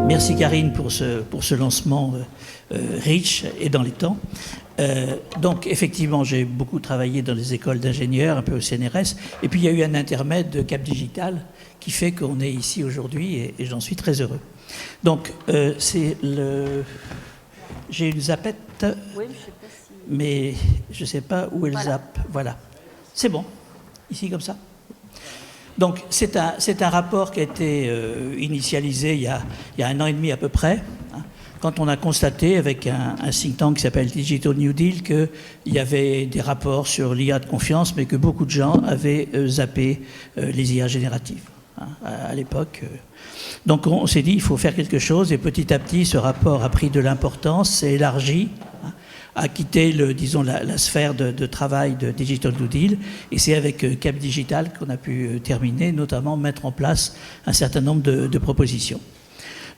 Merci Karine pour ce lancement riche et dans les temps. Donc effectivement, j'ai beaucoup travaillé dans les écoles d'ingénieurs, un peu au CNRS, et puis il y a eu un intermède de Cap Digital qui fait qu'on est ici aujourd'hui et j'en suis très heureux. Donc j'ai une zappette, oui, mais je ne sais pas où elle zappe. Voilà, c'est bon, ici comme ça. Donc c'est un rapport qui a été initialisé il y a 1 an et demi à peu près, hein, quand on a constaté avec un think tank qui s'appelle Digital New Deal qu'il y avait des rapports sur l'IA de confiance, mais que beaucoup de gens avaient zappé les IA génératives hein, à l'époque. Donc on s'est dit il faut faire quelque chose et petit à petit ce rapport a pris de l'importance, s'est élargi, hein, a quitté la sphère de travail de Digital New Deal et c'est avec Cap Digital qu'on a pu terminer, notamment mettre en place un certain nombre de propositions.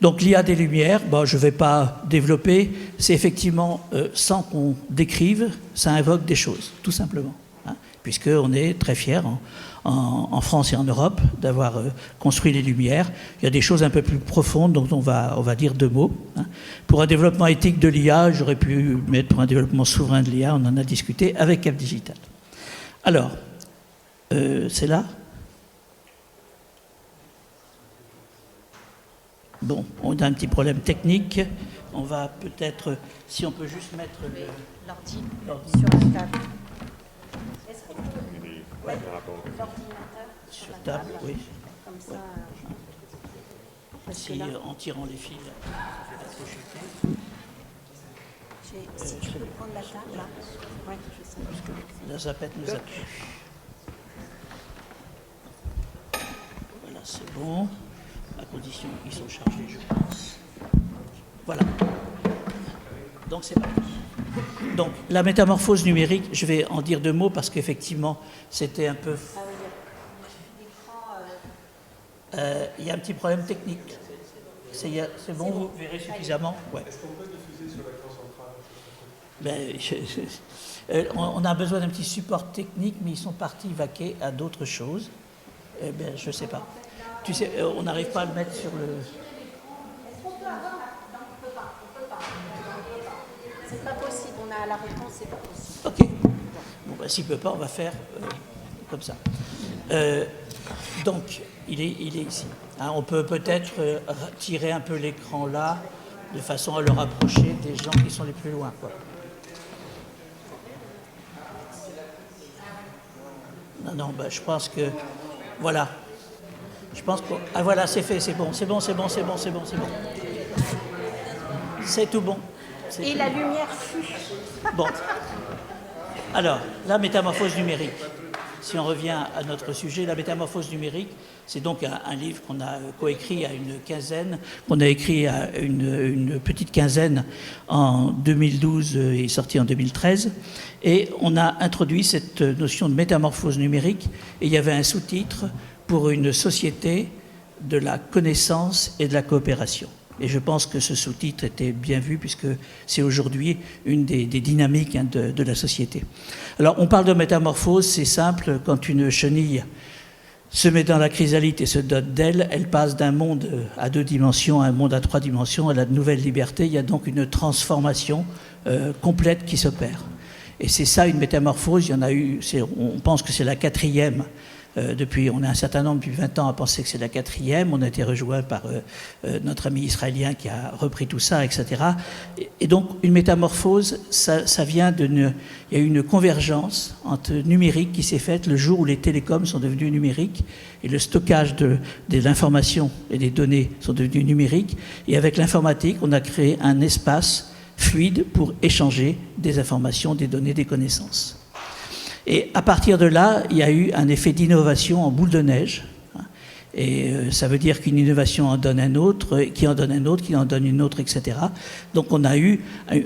Donc l'IA des Lumières, bon, je ne vais pas développer, c'est effectivement, sans qu'on décrive, ça invoque des choses, tout simplement. Hein, puisqu'on est très fiers en France et en Europe d'avoir construit les Lumières. Il y a des choses un peu plus profondes dont on va dire 2 mots. Hein. Pour un développement éthique de l'IA, j'aurais pu mettre pour un développement souverain de l'IA, on en a discuté avec Cap Digital. Alors, c'est là ? Bon, on a un petit problème technique. On va peut-être, si on peut juste mettre l'ordi sur la table. Est-ce qu'on peut l'ordinateur sur table, oui. Comme ça. Si en tirant les fils, ça fait pas si tu peux prendre la table, là. Oui, je sais. Parce que la zappette nous a plu. Voilà, c'est bon. À condition qu'ils sont chargés, je pense. Voilà. Donc c'est parti. Donc la métamorphose numérique, je vais en dire 2 mots parce qu'effectivement c'était un peu... Il y a un petit problème technique. C'est bon, vous verrez suffisamment. Ouais. Est-ce qu'on peut diffuser sur l'écran central? On a besoin d'un petit support technique, mais ils sont partis vaquer à d'autres choses. Je ne sais pas. Tu sais, on n'arrive pas à le mettre sur le... Est-ce qu'on peut avoir... Non, on ne peut pas. C'est pas possible, on a la réponse, c'est pas possible. Ok. Bon, s'il ne peut pas, on va faire comme ça. Donc, il est ici. Hein, on peut peut-être tirer un peu l'écran là, de façon à le rapprocher des gens qui sont les plus loin, quoi. Non, je pense que... Voilà. Je pense que... Ah voilà, c'est fait, c'est bon. C'est tout bon. Et la lumière fut. Bon. Alors, la métamorphose numérique. Si on revient à notre sujet, la métamorphose numérique, c'est donc un livre qu'on a coécrit à une quinzaine, qu'on a écrit à une petite quinzaine en 2012 et sorti en 2013. Et on a introduit cette notion de métamorphose numérique et il y avait un sous-titre pour une société de la connaissance et de la coopération. Et je pense que ce sous-titre était bien vu puisque c'est aujourd'hui une des dynamiques de la société. Alors on parle de métamorphose, c'est simple, quand une chenille se met dans la chrysalide et se dote d'ailes, elle passe d'un monde à 2 dimensions à un monde à 3 dimensions, elle a de nouvelles libertés, il y a donc une transformation complète qui s'opère. Et c'est ça une métamorphose, il y en a eu, on pense que c'est la 4e. On a un certain nombre, depuis 20 ans, à penser que c'est la 4e. On a été rejoint par notre ami israélien qui a repris tout ça, etc. Et donc, une métamorphose, ça vient il y a eu une convergence entre numérique qui s'est faite le jour où les télécoms sont devenus numériques et le stockage de l'information et des données sont devenus numériques. Et avec l'informatique, on a créé un espace fluide pour échanger des informations, des données, des connaissances. Et à partir de là, il y a eu un effet d'innovation en boule de neige. Et ça veut dire qu'une innovation en donne un autre, qui en donne un autre, qui en donne une autre, etc. Donc on a eu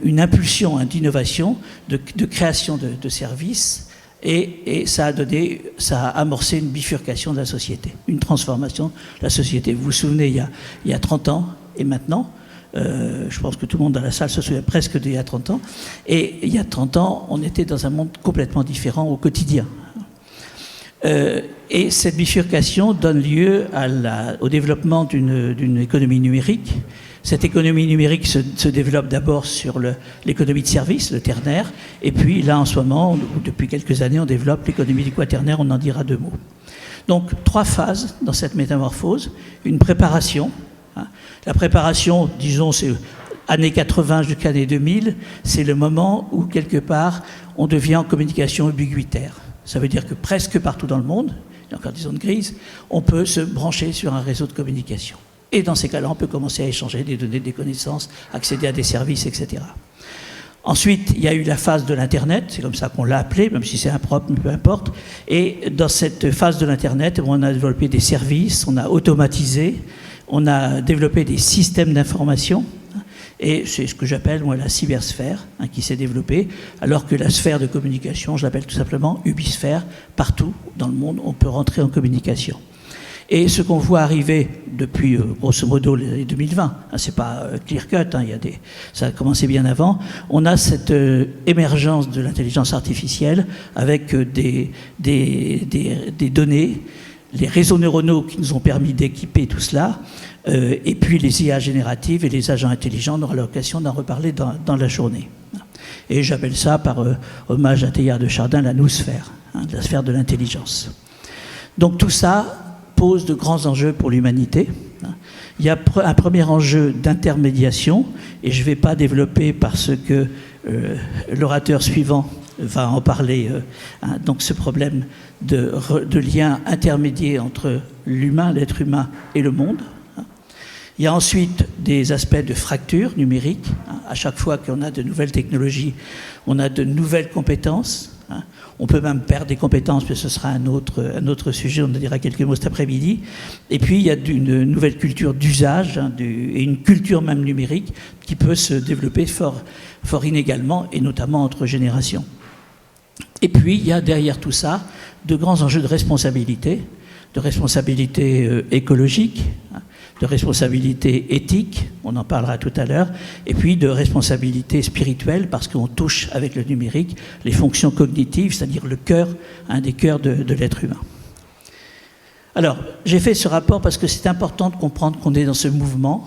une impulsion d'innovation, de création de services Et ça a amorcé une bifurcation de la société, une transformation de la société. Vous vous souvenez, il y a 30 ans et maintenant, je pense que tout le monde dans la salle se souvient presque d'il y a 30 ans, et il y a 30 ans, on était dans un monde complètement différent au quotidien. Et cette bifurcation donne lieu au développement d'une économie numérique. Cette économie numérique se développe d'abord sur l'économie de service, le ternaire, et puis là en ce moment, ou depuis quelques années, on développe l'économie du quaternaire, on en dira 2 mots. Donc 3 phases dans cette métamorphose. Une préparation. La préparation, disons, c'est années 80 jusqu'à années 2000, c'est le moment où quelque part on devient en communication ubiquitaire. Ça veut dire que presque partout dans le monde, il y a encore des zones grises, on peut se brancher sur un réseau de communication. Et dans ces cas-là, on peut commencer à échanger des données, des connaissances, accéder à des services, etc. Ensuite, il y a eu la phase de l'Internet, c'est comme ça qu'on l'a appelé, même si c'est impropre, peu importe. Et dans cette phase de l'Internet, on a développé des services, on a automatisé, on a développé des systèmes d'information. Et c'est ce que j'appelle, moi, la cybersphère, qui s'est développée, alors que la sphère de communication, je l'appelle tout simplement ubisphère. Partout dans le monde, on peut rentrer en communication. Et ce qu'on voit arriver depuis, grosso modo, les années 2020, c'est pas clear-cut, ça a commencé bien avant, on a cette émergence de l'intelligence artificielle avec des données, les réseaux neuronaux qui nous ont permis d'équiper tout cela, et puis les IA génératives et les agents intelligents, on aura l'occasion d'en reparler dans la journée. Et j'appelle ça, par hommage à Teilhard de Chardin, la noosphère, la sphère de l'intelligence. Donc tout ça pose de grands enjeux pour l'humanité. Il y a un premier enjeu d'intermédiation, et je ne vais pas développer parce que l'orateur suivant va en parler, donc ce problème de lien intermédiaire entre l'humain, l'être humain et le monde. Il y a ensuite des aspects de fracture numérique. À chaque fois qu'on a de nouvelles technologies, on a de nouvelles compétences. On peut même perdre des compétences, mais ce sera un autre sujet, on en dira quelques mots cet après-midi. Et puis, il y a une nouvelle culture d'usage, et une culture même numérique qui peut se développer fort inégalement, et notamment entre générations. Et puis, il y a derrière tout ça de grands enjeux de responsabilité écologique, de responsabilité éthique, on en parlera tout à l'heure, et puis de responsabilité spirituelle, parce qu'on touche avec le numérique les fonctions cognitives, c'est-à-dire le cœur, un des cœurs de l'être humain. Alors, j'ai fait ce rapport parce que c'est important de comprendre qu'on est dans ce mouvement,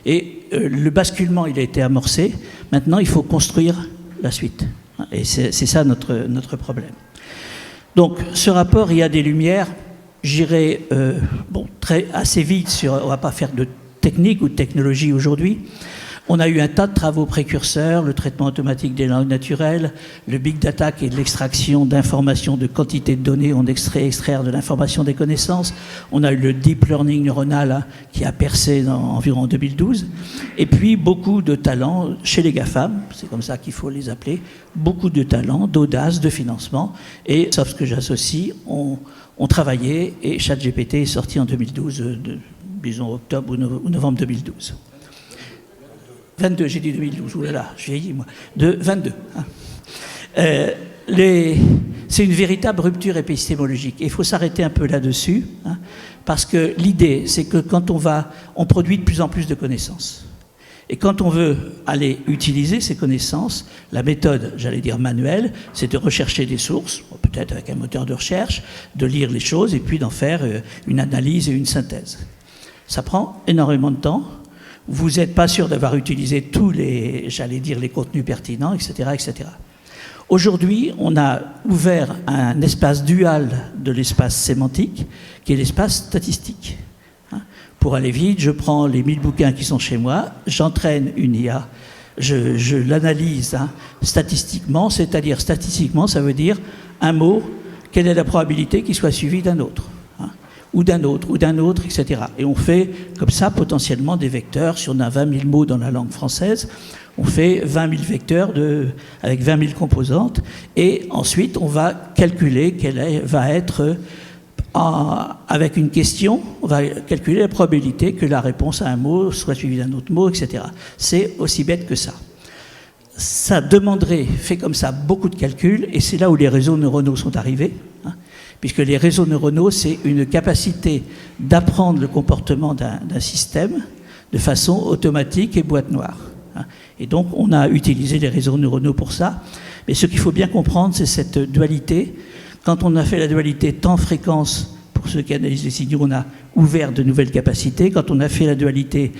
et le basculement, il a été amorcé. Maintenant, il faut construire la suite. Et c'est ça notre problème. Donc, ce rapport, il y a des lumières. J'irai assez vite sur... On ne va pas faire de technique ou de technologie aujourd'hui. On a eu un tas de travaux précurseurs, le traitement automatique des langues naturelles, le big data qui est de l'extraction d'informations, de quantités de données, on extraire de l'information des connaissances. On a eu le deep learning neuronal qui a percé environ en 2012. Et puis beaucoup de talents chez les GAFAM, c'est comme ça qu'il faut les appeler, beaucoup de talents, d'audace, de financement. Et sauf ce que j'associe, on travaillait, et ChatGPT est sorti en 2012, disons octobre ou novembre 2012. 22, j'ai dit 2012, oulala, je vieillis moi, de 22. C'est une véritable rupture épistémologique, et il faut s'arrêter un peu là-dessus, parce que l'idée, c'est que quand on produit de plus en plus de connaissances. Et quand on veut aller utiliser ces connaissances, la méthode, j'allais dire manuelle, c'est de rechercher des sources, peut-être avec un moteur de recherche, de lire les choses et puis d'en faire une analyse et une synthèse. Ça prend énormément de temps. Vous n'êtes pas sûr d'avoir utilisé tous les contenus pertinents, etc., etc. Aujourd'hui, on a ouvert un espace dual de l'espace sémantique, qui est l'espace statistique. Pour aller vite, je prends les 1000 bouquins qui sont chez moi, j'entraîne une IA, je l'analyse statistiquement, c'est-à-dire statistiquement, ça veut dire un mot, quelle est la probabilité qu'il soit suivi d'un autre, ou d'un autre, etc. Et on fait comme ça potentiellement des vecteurs. Si on a 20 000 mots dans la langue française, on fait 20 000 vecteurs avec 20 000 composantes, et ensuite on va calculer quelle va être... avec une question, on va calculer la probabilité que la réponse à un mot soit suivie d'un autre mot, etc. C'est aussi bête que ça. ça demanderait, fait comme ça, beaucoup de calculs, et c'est là où les réseaux neuronaux sont arrivés, hein, puisque les réseaux neuronaux, c'est une capacité d'apprendre le comportement d'un système de façon automatique et boîte noire. Hein. Et donc, on a utilisé les réseaux neuronaux pour ça. Mais ce qu'il faut bien comprendre, c'est cette dualité. Quand on a fait la dualité temps-fréquence, pour ceux qui analysent les signaux, on a ouvert de nouvelles capacités. Quand on a fait la dualité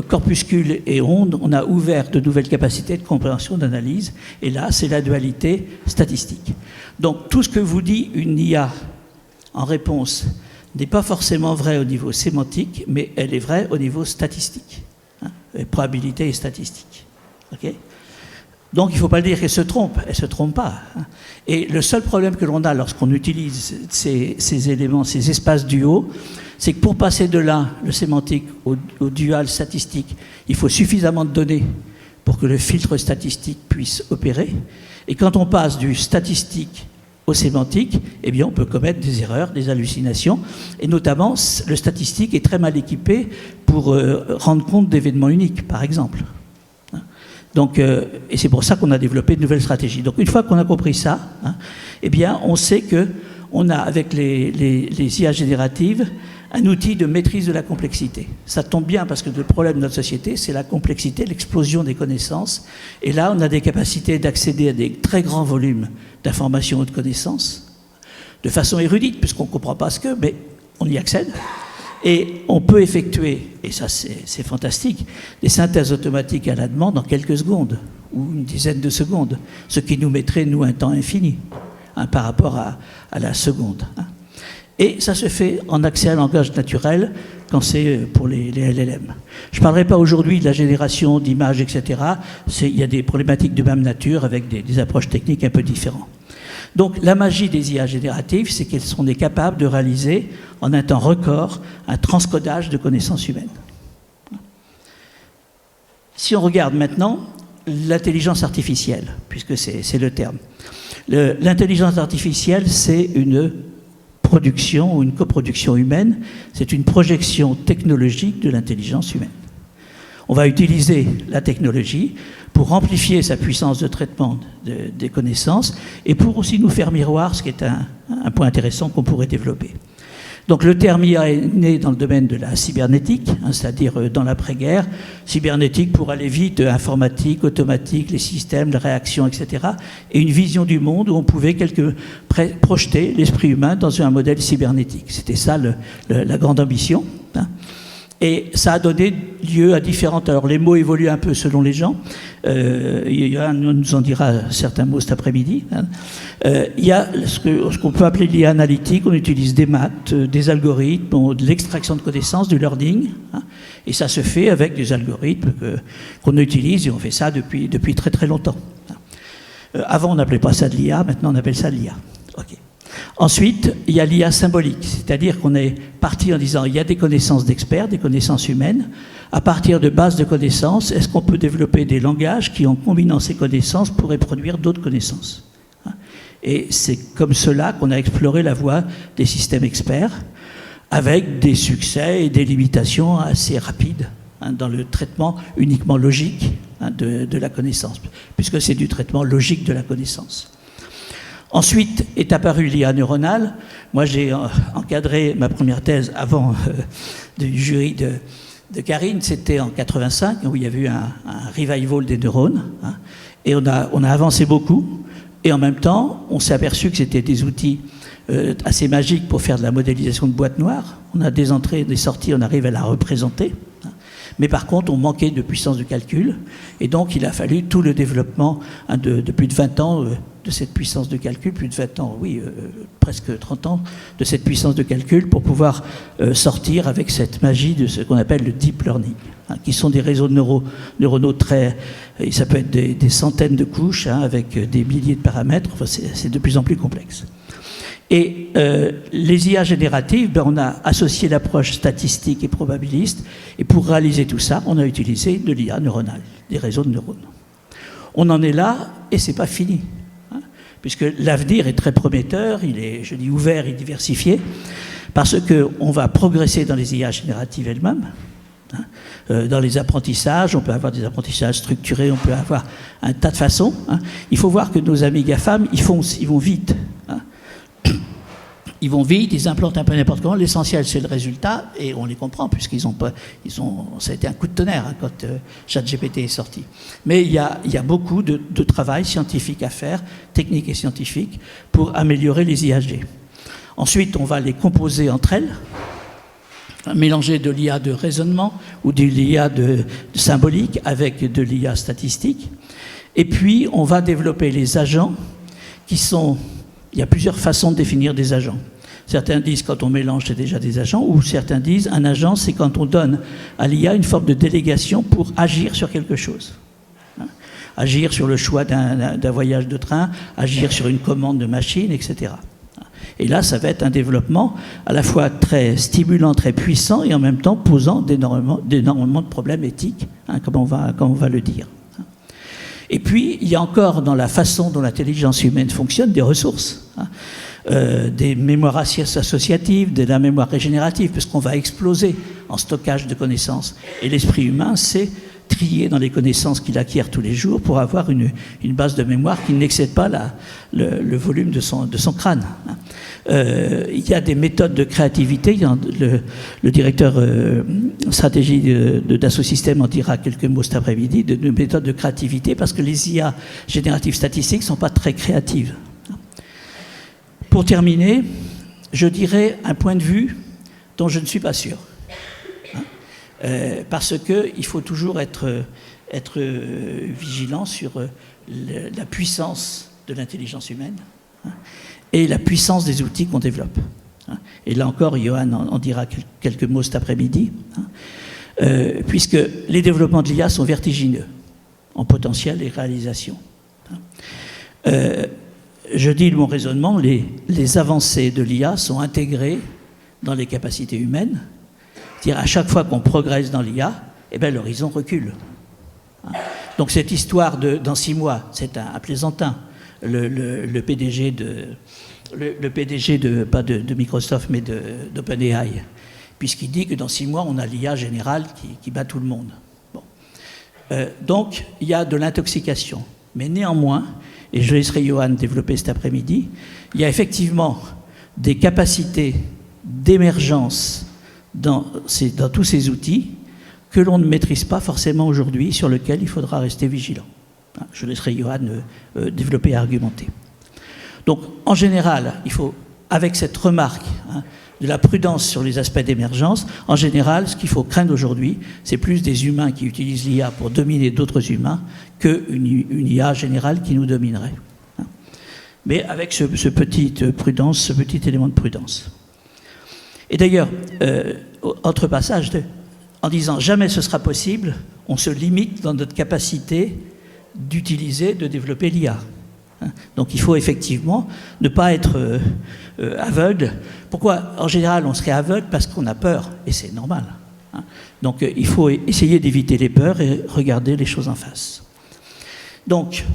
corpuscule et onde, on a ouvert de nouvelles capacités de compréhension, d'analyse. Et là, c'est la dualité statistique. Donc, tout ce que vous dit une IA en réponse n'est pas forcément vrai au niveau sémantique, mais elle est vraie au niveau statistique. Hein, probabilité et statistique. Okay. Donc il ne faut pas dire qu'elle se trompe, elle ne se trompe pas. Hein. Et le seul problème que l'on a lorsqu'on utilise ces éléments, ces espaces duaux, c'est que pour passer de là, le sémantique, au dual statistique, il faut suffisamment de données pour que le filtre statistique puisse opérer. Et quand on passe du statistique au sémantique, eh bien on peut commettre des erreurs, des hallucinations, et notamment le statistique est très mal équipé pour rendre compte d'événements uniques, par exemple. Donc, et c'est pour ça qu'on a développé de nouvelles stratégies. Donc une fois qu'on a compris ça, hein, eh bien on sait qu'on a avec les IA génératives un outil de maîtrise de la complexité. Ça tombe bien parce que le problème de notre société, c'est la complexité, l'explosion des connaissances. Et là, on a des capacités d'accéder à des très grands volumes d'informations ou de connaissances, de façon érudite, puisqu'on ne comprend pas ce que, mais on y accède. Et on peut effectuer, et ça c'est fantastique, des synthèses automatiques à la demande en quelques secondes, ou une dizaine de secondes, ce qui nous mettrait, nous, un temps infini, hein, par rapport à la seconde. Hein. Et ça se fait en accès à langage naturel quand c'est pour les LLM. Je ne parlerai pas aujourd'hui de la génération d'images, etc. Il y a des problématiques de même nature avec des approches techniques un peu différentes. Donc la magie des IA génératives, c'est qu'elles sont capables de réaliser en un temps record un transcodage de connaissances humaines. Si on regarde maintenant l'intelligence artificielle, puisque c'est le terme. L'intelligence artificielle, c'est une production ou une coproduction humaine, c'est une projection technologique de l'intelligence humaine. On va utiliser la technologie pour amplifier sa puissance de traitement des connaissances et pour aussi nous faire miroir, ce qui est un point intéressant qu'on pourrait développer. Donc le terme IA est né dans le domaine de la cybernétique, hein, c'est-à-dire dans l'après-guerre. Cybernétique pour aller vite, informatique, automatique, les systèmes, les réactions, etc. Et une vision du monde où on pouvait projeter l'esprit humain dans un modèle cybernétique. C'était ça la grande ambition. Hein. Et ça a donné lieu à différentes... Alors les mots évoluent un peu selon les gens. Yann nous en dira certains mots cet après-midi. Hein. Il y a ce qu'on peut appeler l'IA analytique. On utilise des maths, des algorithmes, de l'extraction de connaissances, du learning. Hein. Et ça se fait avec des algorithmes qu'on utilise et on fait ça depuis très très longtemps. Hein. Avant on n'appelait pas ça de l'IA, maintenant on appelle ça de l'IA. Okay. Ensuite, il y a l'IA symbolique, c'est-à-dire qu'on est parti en disant il y a des connaissances d'experts, des connaissances humaines. À partir de bases de connaissances, est-ce qu'on peut développer des langages qui, en combinant ces connaissances, pourraient produire d'autres connaissances? Et c'est comme cela qu'on a exploré la voie des systèmes experts, avec des succès et des limitations assez rapides hein, dans le traitement uniquement logique hein, de la connaissance, puisque c'est du traitement logique de la connaissance. Ensuite est apparue l'IA neuronale. Moi, j'ai encadré ma première thèse avant du jury de Karine. C'était en 85, où il y avait eu un revival des neurones. Hein, et on a avancé beaucoup. Et en même temps, on s'est aperçu que c'était des outils assez magiques pour faire de la modélisation de boîtes noires. On a des entrées, des sorties, on arrive à la représenter. Hein. Mais par contre, on manquait de puissance de calcul. Et donc, il a fallu tout le développement hein, de plus de 20 ans de cette puissance de calcul, plus de 20 ans, oui, presque 30 ans, de cette puissance de calcul pour pouvoir sortir avec cette magie de ce qu'on appelle le deep learning, hein, qui sont des réseaux neuronaux très... Et ça peut être des centaines de couches, hein, avec des milliers de paramètres, enfin, c'est de plus en plus complexe. Et les IA génératives, on a associé l'approche statistique et probabiliste, et pour réaliser tout ça, on a utilisé de l'IA neuronale, des réseaux de neurones. On en est là, et c'est pas fini. Puisque l'avenir est très prometteur, il est, je dis, ouvert et diversifié, parce qu'on va progresser dans les IA génératives elles-mêmes, Dans les apprentissages, on peut avoir des apprentissages structurés, on peut avoir un tas de façons. Il faut voir que nos amis GAFAM, ils vont vite. Ils vont vite, ils implantent un peu n'importe comment. L'essentiel, c'est le résultat, et on les comprend, puisqu'ils ont pas, ça a été un coup de tonnerre quand ChatGPT est sorti. Mais il y a beaucoup de travail scientifique à faire, technique et scientifique, pour améliorer les IAG. Ensuite, on va les composer entre elles, mélanger de l'IA de raisonnement ou de l'IA de symbolique avec de l'IA statistique. Et puis, on va développer les agents qui sont... Il y a plusieurs façons de définir des agents. Certains disent quand on mélange, c'est déjà des agents, ou certains disent un agent, c'est quand on donne à l'IA une forme de délégation pour agir sur quelque chose. Agir sur le choix d'un voyage de train, agir sur une commande de machine, etc. Et là, ça va être un développement à la fois très stimulant, très puissant, et en même temps posant d'énormément de problèmes éthiques, comme on va le dire. Et puis, il y a encore dans la façon dont l'intelligence humaine fonctionne des ressources, des mémoires associatives, de la mémoire régénérative, puisqu'on va exploser en stockage de connaissances. Et l'esprit humain, c'est trier dans les connaissances qu'il acquiert tous les jours pour avoir une base de mémoire qui n'excède pas le volume de son crâne. Il y a des méthodes de créativité. Le directeur stratégie d'Assaut Systèmes en dira quelques mots cet après-midi, de méthodes de créativité, parce que les IA génératives statistiques ne sont pas très créatives. Pour terminer, je dirais un point de vue dont je ne suis pas sûr. Parce qu'il faut toujours être vigilant sur la puissance de l'intelligence humaine et la puissance des outils qu'on développe. Et là encore, Johan en dira quelques mots cet après-midi, puisque les développements de l'IA sont vertigineux en potentiel et réalisation. Je dis de mon raisonnement, les avancées de l'IA sont intégrées dans les capacités humaines. C'est-à-dire, à chaque fois qu'on progresse dans l'IA, l'horizon recule. Donc cette histoire dans 6 mois, c'est un plaisantin. Le PDG pas de Microsoft, mais d'OpenAI, puisqu'il dit que dans 6 mois, on a l'IA générale qui bat tout le monde. Bon. Donc, il y a de l'intoxication. Mais néanmoins, et je laisserai Johan développer cet après-midi, il y a effectivement des capacités d'émergence dans tous ces outils que l'on ne maîtrise pas forcément aujourd'hui, sur lesquels il faudra rester vigilant. Je laisserai Johan développer et argumenter. Donc, en général, il faut, avec cette remarque de la prudence sur les aspects d'émergence, en général, ce qu'il faut craindre aujourd'hui, c'est plus des humains qui utilisent l'IA pour dominer d'autres humains qu'une IA générale qui nous dominerait. Mais avec ce petit élément de prudence. Et d'ailleurs, autre passage, en disant jamais ce sera possible, on se limite dans notre capacité de développer l'IA. Donc il faut effectivement ne pas être aveugle. Pourquoi? En général, on serait aveugle parce qu'on a peur, et c'est normal. Donc il faut essayer d'éviter les peurs et regarder les choses en face. Donc,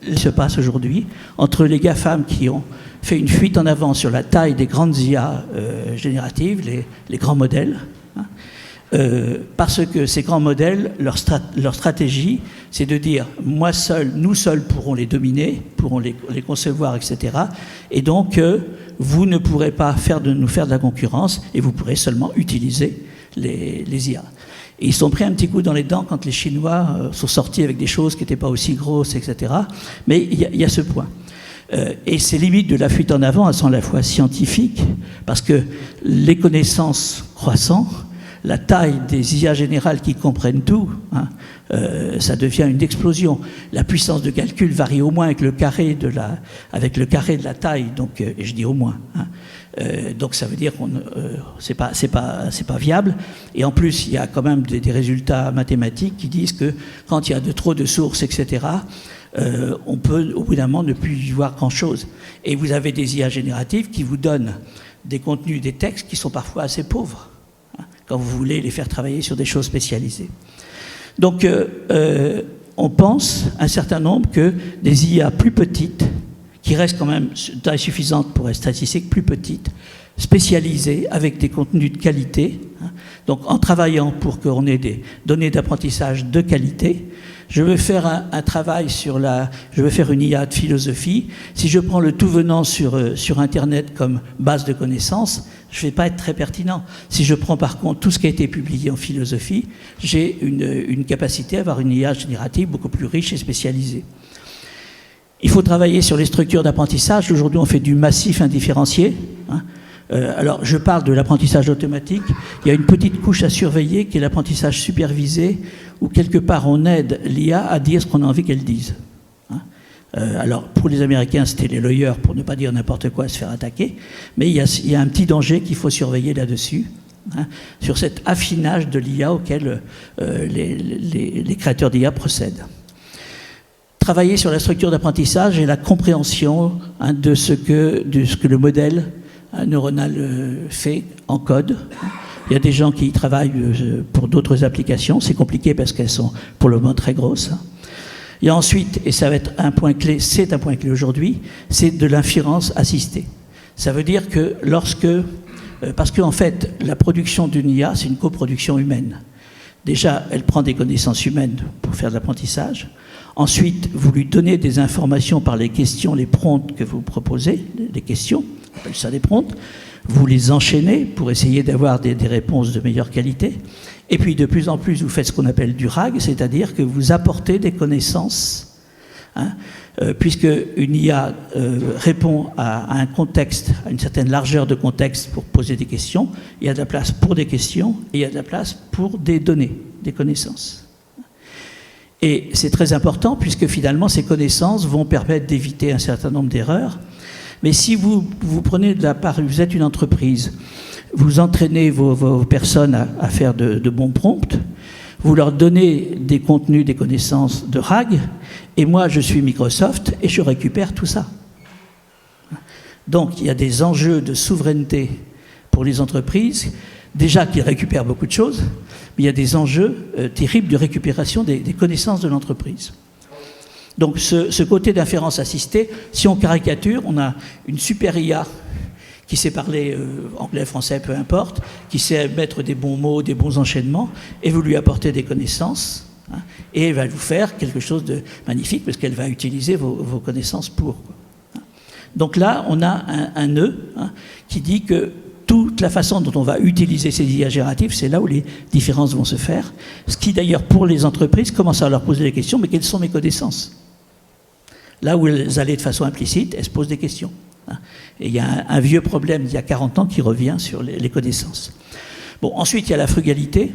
il se passe aujourd'hui entre les GAFAM qui ont fait une fuite en avant sur la taille des grandes IA génératives, les grands modèles, parce que ces grands modèles, leur stratégie, c'est de dire nous seuls pourrons les dominer, pourrons les concevoir, etc. Et donc, vous ne pourrez pas nous faire de la concurrence, et vous pourrez seulement utiliser les IA. Et ils sont pris un petit coup dans les dents quand les Chinois sont sortis avec des choses qui n'étaient pas aussi grosses, etc. Mais il y a ce point. Et ces limites de la fuite en avant, elles sont à la fois scientifiques, parce que les connaissances croissant, la taille des IA générales qui comprennent tout, ça devient une explosion. La puissance de calcul varie au moins avec le carré de la taille, donc, et je dis au moins. Donc ça veut dire qu'on c'est pas viable. Et en plus, il y a quand même des résultats mathématiques qui disent que quand il y a trop de sources, etc., on peut au bout d'un moment ne plus y voir grand-chose. Et vous avez des IA génératives qui vous donnent des contenus, des textes qui sont parfois assez pauvres, quand vous voulez les faire travailler sur des choses spécialisées. Donc, on pense, un certain nombre, que des IA plus petites, qui restent quand même taille suffisante pour être statistiques, plus petites, spécialisés avec des contenus de qualité. Donc en travaillant pour qu'on ait des données d'apprentissage de qualité, je veux faire un travail je veux faire une IA de philosophie. Si je prends le tout venant sur Internet comme base de connaissances, je ne vais pas être très pertinent. Si je prends par contre tout ce qui a été publié en philosophie, j'ai une capacité à avoir une IA générative beaucoup plus riche et spécialisée. Il faut travailler sur les structures d'apprentissage. Aujourd'hui, on fait du massif indifférencié. Alors, je parle de l'apprentissage automatique. Il y a une petite couche à surveiller qui est l'apprentissage supervisé, où quelque part on aide l'IA à dire ce qu'on a envie qu'elle dise. Alors, pour les Américains, c'était les lawyers, pour ne pas dire n'importe quoi, se faire attaquer. Mais il y a un petit danger qu'il faut surveiller là-dessus, sur cet affinage de l'IA auquel les créateurs d'IA procèdent. Travailler sur la structure d'apprentissage et la compréhension de ce que le modèle neuronal fait en code. Il y a des gens qui y travaillent pour d'autres applications. C'est compliqué parce qu'elles sont pour le moment très grosses. Il y a ensuite, et ça va être un point clé, c'est un point clé aujourd'hui, c'est de l'inférence assistée. Ça veut dire que parce qu'en fait, la production d'une IA, c'est une coproduction humaine. Déjà, elle prend des connaissances humaines pour faire de l'apprentissage. Ensuite, vous lui donnez des informations par les questions, les prompts que vous proposez, les questions, on appelle ça des prompts. Vous les enchaînez pour essayer d'avoir des réponses de meilleure qualité. Et puis, de plus en plus, vous faites ce qu'on appelle du RAG, c'est-à-dire que vous apportez des connaissances, puisque une IA répond à un contexte, à une certaine largeur de contexte pour poser des questions. Il y a de la place pour des questions et il y a de la place pour des données, des connaissances. Et c'est très important puisque finalement ces connaissances vont permettre d'éviter un certain nombre d'erreurs. Mais si vous prenez de la part, vous êtes une entreprise, vous entraînez vos personnes à faire de bons prompts, vous leur donnez des contenus, des connaissances de RAG, et moi je suis Microsoft et je récupère tout ça. Donc il y a des enjeux de souveraineté pour les entreprises, déjà qu'ils récupèrent beaucoup de choses, mais il y a des enjeux terribles de récupération des connaissances de l'entreprise. Donc ce côté d'inférence assistée, si on caricature, on a une super IA qui sait parler anglais, français, peu importe, qui sait mettre des bons mots, des bons enchaînements, et vous lui apportez des connaissances, et elle va vous faire quelque chose de magnifique, parce qu'elle va utiliser vos connaissances pour. Donc là, on a un nœud qui dit que toute la façon dont on va utiliser ces IA génératives, c'est là où les différences vont se faire. Ce qui, d'ailleurs, pour les entreprises, commence à leur poser des questions, mais quelles sont mes connaissances ? Là où elles allaient de façon implicite, elles se posent des questions. Et il y a un vieux problème d'il y a 40 ans qui revient sur les connaissances. Bon, ensuite, il y a la frugalité.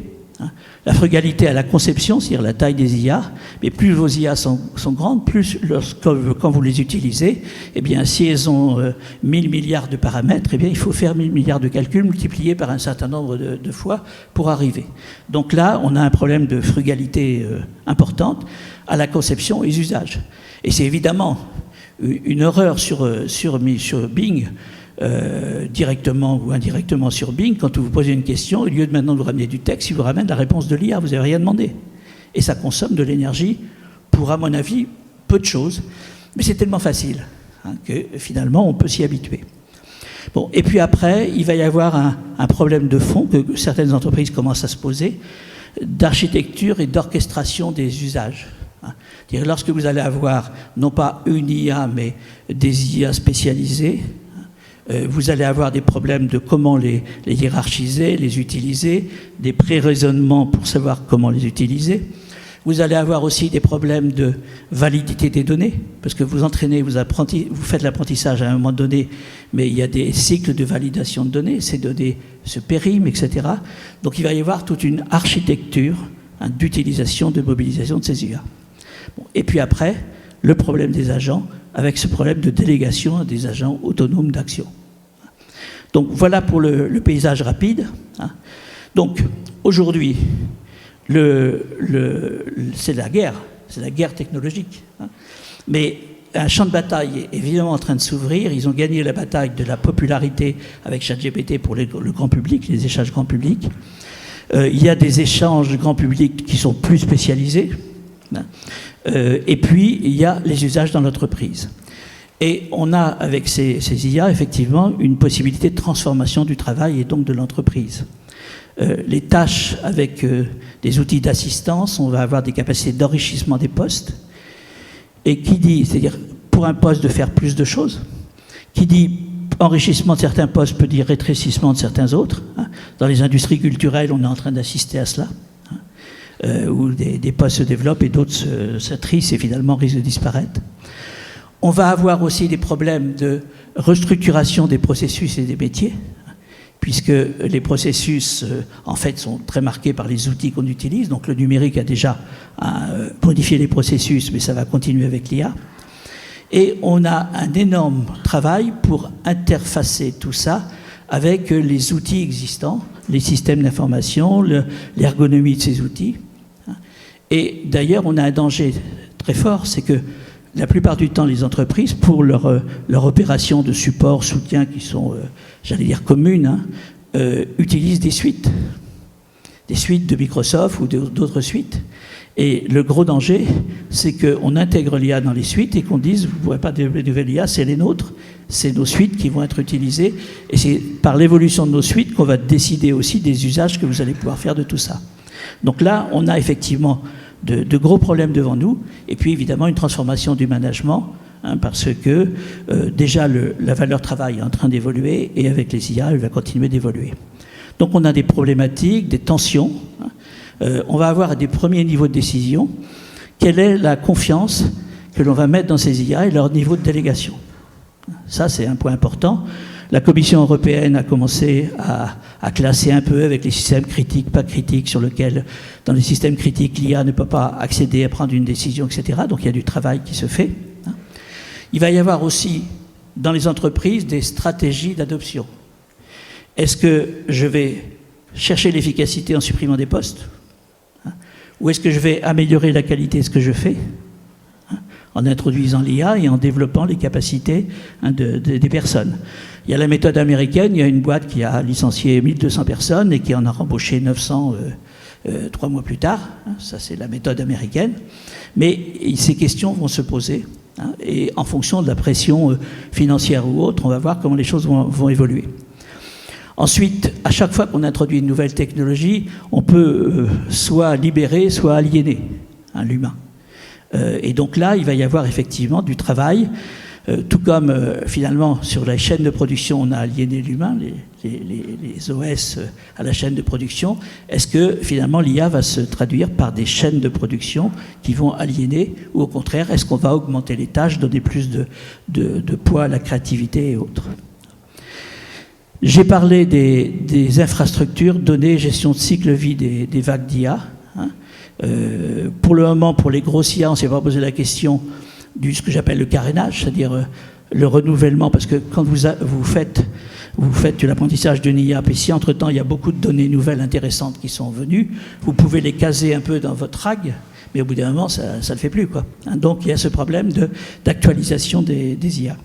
La frugalité à la conception, c'est-à-dire la taille des IA, mais plus vos IA sont grandes, plus quand vous les utilisez, eh bien, si elles ont 1000 milliards de paramètres, eh bien, il faut faire 1000 milliards de calculs multipliés par un certain nombre de fois pour arriver. Donc là, on a un problème de frugalité importante à la conception et aux usages. Et c'est évidemment une horreur sur Bing, directement ou indirectement sur Bing, quand vous posez une question, au lieu de maintenant vous ramener du texte, il vous ramène la réponse de l'IA, vous n'avez rien demandé. Et ça consomme de l'énergie pour, à mon avis, peu de choses. Mais c'est tellement facile que finalement on peut s'y habituer. Bon, et puis après, il va y avoir un problème de fond que certaines entreprises commencent à se poser, d'architecture et d'orchestration des usages. C'est-à-dire lorsque vous allez avoir non pas une IA, mais des IA spécialisées, vous allez avoir des problèmes de comment les hiérarchiser, les utiliser, des pré-raisonnements pour savoir comment les utiliser. Vous allez avoir aussi des problèmes de validité des données, parce que vous entraînez, vous faites l'apprentissage à un moment donné, mais il y a des cycles de validation de données, ces données se périment, etc. Donc il va y avoir toute une architecture d'utilisation, de mobilisation de ces IA. Bon, et puis après, le problème des agents, avec ce problème de délégation des agents autonomes d'action. Donc voilà pour le paysage rapide. Donc aujourd'hui, c'est la guerre technologique. Mais un champ de bataille est évidemment en train de s'ouvrir. Ils ont gagné la bataille de la popularité avec ChatGPT pour le grand public, les échanges grand public. Il y a des échanges grand public qui sont plus spécialisés. Et puis, il y a les usages dans l'entreprise. Et on a, avec ces IA, effectivement, une possibilité de transformation du travail et donc de l'entreprise. Les tâches avec des outils d'assistance, on va avoir des capacités d'enrichissement des postes. Et qui dit, c'est-à-dire pour un poste de faire plus de choses, qui dit enrichissement de certains postes peut dire rétrécissement de certains autres. Dans les industries culturelles, on est en train d'assister à cela, où des postes se développent et d'autres s'attrissent et finalement risquent de disparaître. On va avoir aussi des problèmes de restructuration des processus et des métiers, puisque les processus, en fait, sont très marqués par les outils qu'on utilise. Donc le numérique a déjà modifié les processus, mais ça va continuer avec l'IA. Et on a un énorme travail pour interfacer tout ça avec les outils existants, les systèmes d'information, l'ergonomie de ces outils. Et d'ailleurs, on a un danger très fort, c'est que la plupart du temps, les entreprises, pour leur opération de support, soutien, qui sont, j'allais dire, communes, utilisent des suites de Microsoft ou d'autres suites. Et le gros danger, c'est qu'on intègre l'IA dans les suites et qu'on dise, vous ne pourrez pas développer de nouvelles IA, c'est les nôtres, c'est nos suites qui vont être utilisées. Et c'est par l'évolution de nos suites qu'on va décider aussi des usages que vous allez pouvoir faire de tout ça. Donc là, on a effectivement de gros problèmes devant nous, et puis évidemment une transformation du management, parce que déjà la valeur travail est en train d'évoluer, et avec les IA, elle va continuer d'évoluer. Donc on a des problématiques, des tensions, on va avoir des premiers niveaux de décision. Quelle est la confiance que l'on va mettre dans ces IA et leur niveau de délégation? Ça, c'est un point important. La Commission européenne a commencé à classer un peu avec les systèmes critiques, pas critiques, sur lesquels, dans les systèmes critiques, l'IA ne peut pas accéder à prendre une décision, etc. Donc il y a du travail qui se fait. Il va y avoir aussi, dans les entreprises, des stratégies d'adoption. Est-ce que je vais chercher l'efficacité en supprimant des postes? Ou est-ce que je vais améliorer la qualité de ce que je fais en introduisant l'IA et en développant les capacités des personnes? Il y a la méthode américaine, il y a une boîte qui a licencié 1200 personnes et qui en a embauché 900 3 mois plus tard. Ça, c'est la méthode américaine. Mais ces questions vont se poser. Et en fonction de la pression financière ou autre, on va voir comment les choses vont évoluer. Ensuite, à chaque fois qu'on introduit une nouvelle technologie, on peut soit libérer, soit aliéner l'humain. Et donc là, il va y avoir effectivement du travail, tout comme finalement sur la chaîne de production, on a aliéné l'humain, les OS à la chaîne de production. Est-ce que finalement l'IA va se traduire par des chaînes de production qui vont aliéner, ou au contraire, est-ce qu'on va augmenter les tâches, donner plus de poids à la créativité et autres? J'ai parlé des infrastructures, données, gestion de cycle vie des vagues d'IA. Pour le moment, pour les grosses IA, on ne s'est pas posé la question de ce que j'appelle le carénage, c'est-à-dire le renouvellement, parce que quand vous faites de l'apprentissage d'une IA, puis si entre-temps il y a beaucoup de données nouvelles intéressantes qui sont venues, vous pouvez les caser un peu dans votre RAG, mais au bout d'un moment, ça ne le fait plus, quoi. Donc il y a ce problème d'actualisation des IA.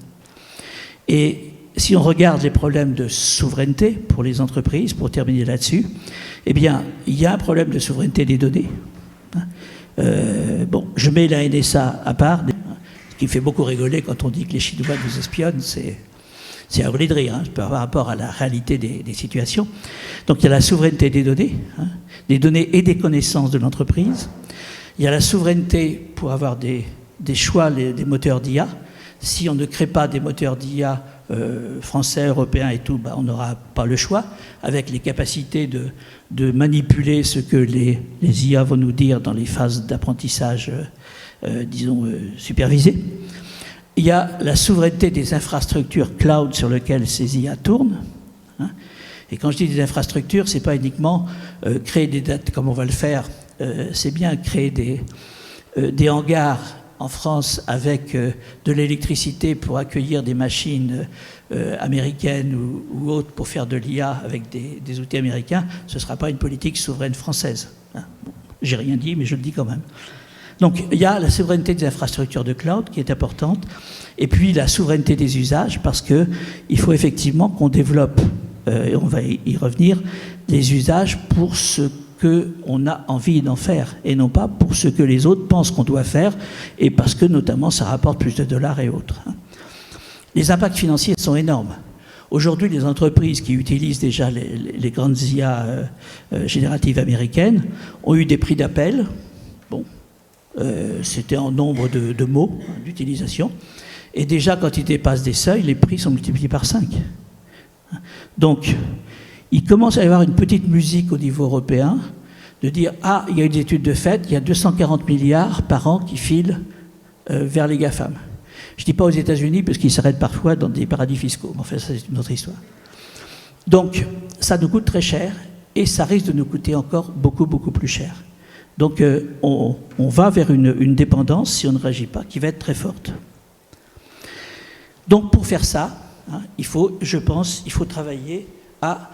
Et si on regarde les problèmes de souveraineté pour les entreprises, pour terminer là-dessus, eh bien, il y a un problème de souveraineté des données. Bon, je mets la NSA à part, ce qui fait beaucoup rigoler quand on dit que les Chinois nous espionnent, c'est à hurler de rire, par rapport à la réalité des situations. Donc il y a la souveraineté des données et des connaissances de l'entreprise. Il y a la souveraineté pour avoir des choix des moteurs d'IA. Si on ne crée pas des moteurs d'IA français, européens et tout, on n'aura pas le choix, avec les capacités de manipuler ce que les IA vont nous dire dans les phases d'apprentissage, disons, supervisées. Il y a la souveraineté des infrastructures cloud sur lesquelles ces IA tournent. Et quand je dis des infrastructures, ce n'est pas uniquement créer des dates comme on va le faire, c'est bien créer des hangars en France avec de l'électricité pour accueillir des machines américaines ou autres pour faire de l'IA avec des outils américains. Ce ne sera pas une politique souveraine française. Bon, j'ai rien dit, mais je le dis quand même. Donc il y a la souveraineté des infrastructures de cloud qui est importante, et puis la souveraineté des usages, parce qu'il faut effectivement qu'on développe, et on va y revenir, les usages pour ce qu'on a envie d'en faire, et non pas pour ce que les autres pensent qu'on doit faire, et parce que notamment ça rapporte plus de dollars et autres. les impacts financiers sont énormes. Aujourd'hui, les entreprises qui utilisent déjà les grandes IA génératives américaines ont eu des prix d'appel. Bon, c'était en nombre de mots d'utilisation. Et déjà, quand ils dépassent des seuils, les prix sont multipliés par 5. Donc, il commence à y avoir une petite musique au niveau européen de dire « Ah, il y a eu des études de fait, il y a 240 milliards par an qui filent vers les GAFAM ». Je ne dis pas aux États-Unis parce qu'ils s'arrêtent parfois dans des paradis fiscaux. Enfin, ça, c'est une autre histoire. Donc, ça nous coûte très cher et ça risque de nous coûter encore beaucoup, beaucoup plus cher. Donc, on va vers une dépendance, si on ne réagit pas, qui va être très forte. Donc, pour faire ça, il faut travailler à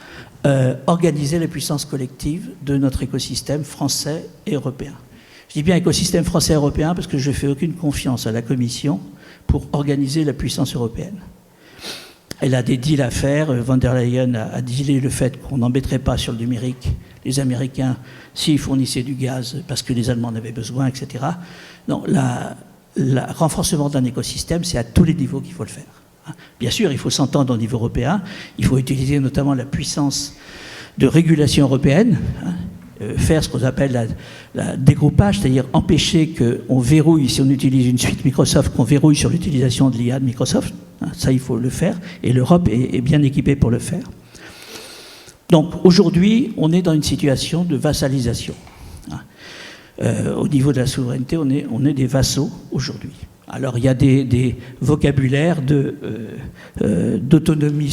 organiser la puissance collective de notre écosystème français et européen. Je dis bien écosystème français et européen parce que je ne fais aucune confiance à la Commission pour organiser la puissance européenne. Elle a des deals à faire. Von der Leyen a dealé le fait qu'on n'embêterait pas sur le numérique les Américains s'ils fournissaient du gaz parce que les Allemands en avaient besoin, etc. Non, le renforcement d'un écosystème, c'est à tous les niveaux qu'il faut le faire. Bien sûr, il faut s'entendre au niveau européen. Il faut utiliser notamment la puissance de régulation européenne, faire ce qu'on appelle la dégroupage, c'est-à-dire empêcher qu'on verrouille, si on utilise une suite Microsoft, qu'on verrouille sur l'utilisation de l'IA de Microsoft. Ça, il faut le faire, et l'Europe est bien équipée pour le faire. Donc, aujourd'hui, on est dans une situation de vassalisation. Au niveau de la souveraineté, on est des vassaux aujourd'hui. Alors, il y a des vocabulaires d'autonomie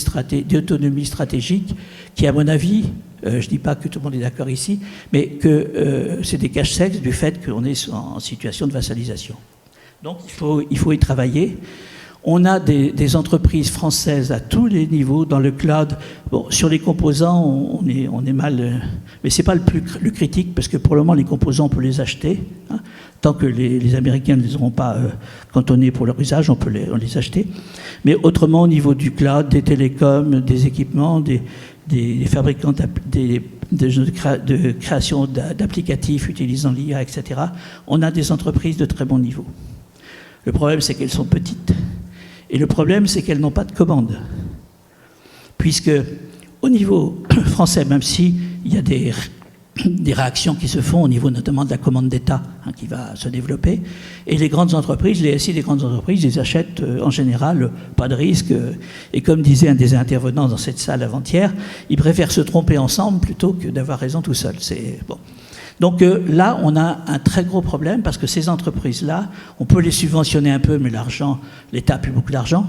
stratégique qui, à mon avis, je ne dis pas que tout le monde est d'accord ici, mais que c'est des cache-sexes du fait qu'on est en situation de vassalisation. Donc, il faut y travailler. On a des entreprises françaises à tous les niveaux dans le cloud. Bon, sur les composants, on est mal, mais c'est pas le critique parce que pour le moment les composants on peut les acheter. Tant que les Américains ne les auront pas cantonnés pour leur usage, on les acheter. Mais autrement, au niveau du cloud, des télécoms, des équipements, des fabricants de création d'applicatifs utilisant l'IA, etc., on a des entreprises de très bon niveau. Le problème, c'est qu'elles sont petites. Et le problème, c'est qu'elles n'ont pas de commande. Puisque, au niveau français, même s'il y a des réactions qui se font au niveau notamment de la commande d'État qui va se développer, et les grandes entreprises, les SI des grandes entreprises, les achètent en général, pas de risque. Et comme disait un des intervenants dans cette salle avant-hier, ils préfèrent se tromper ensemble plutôt que d'avoir raison tout seul. C'est bon. Donc là, on a un très gros problème parce que ces entreprises-là, on peut les subventionner un peu, mais l'État n'a plus beaucoup d'argent.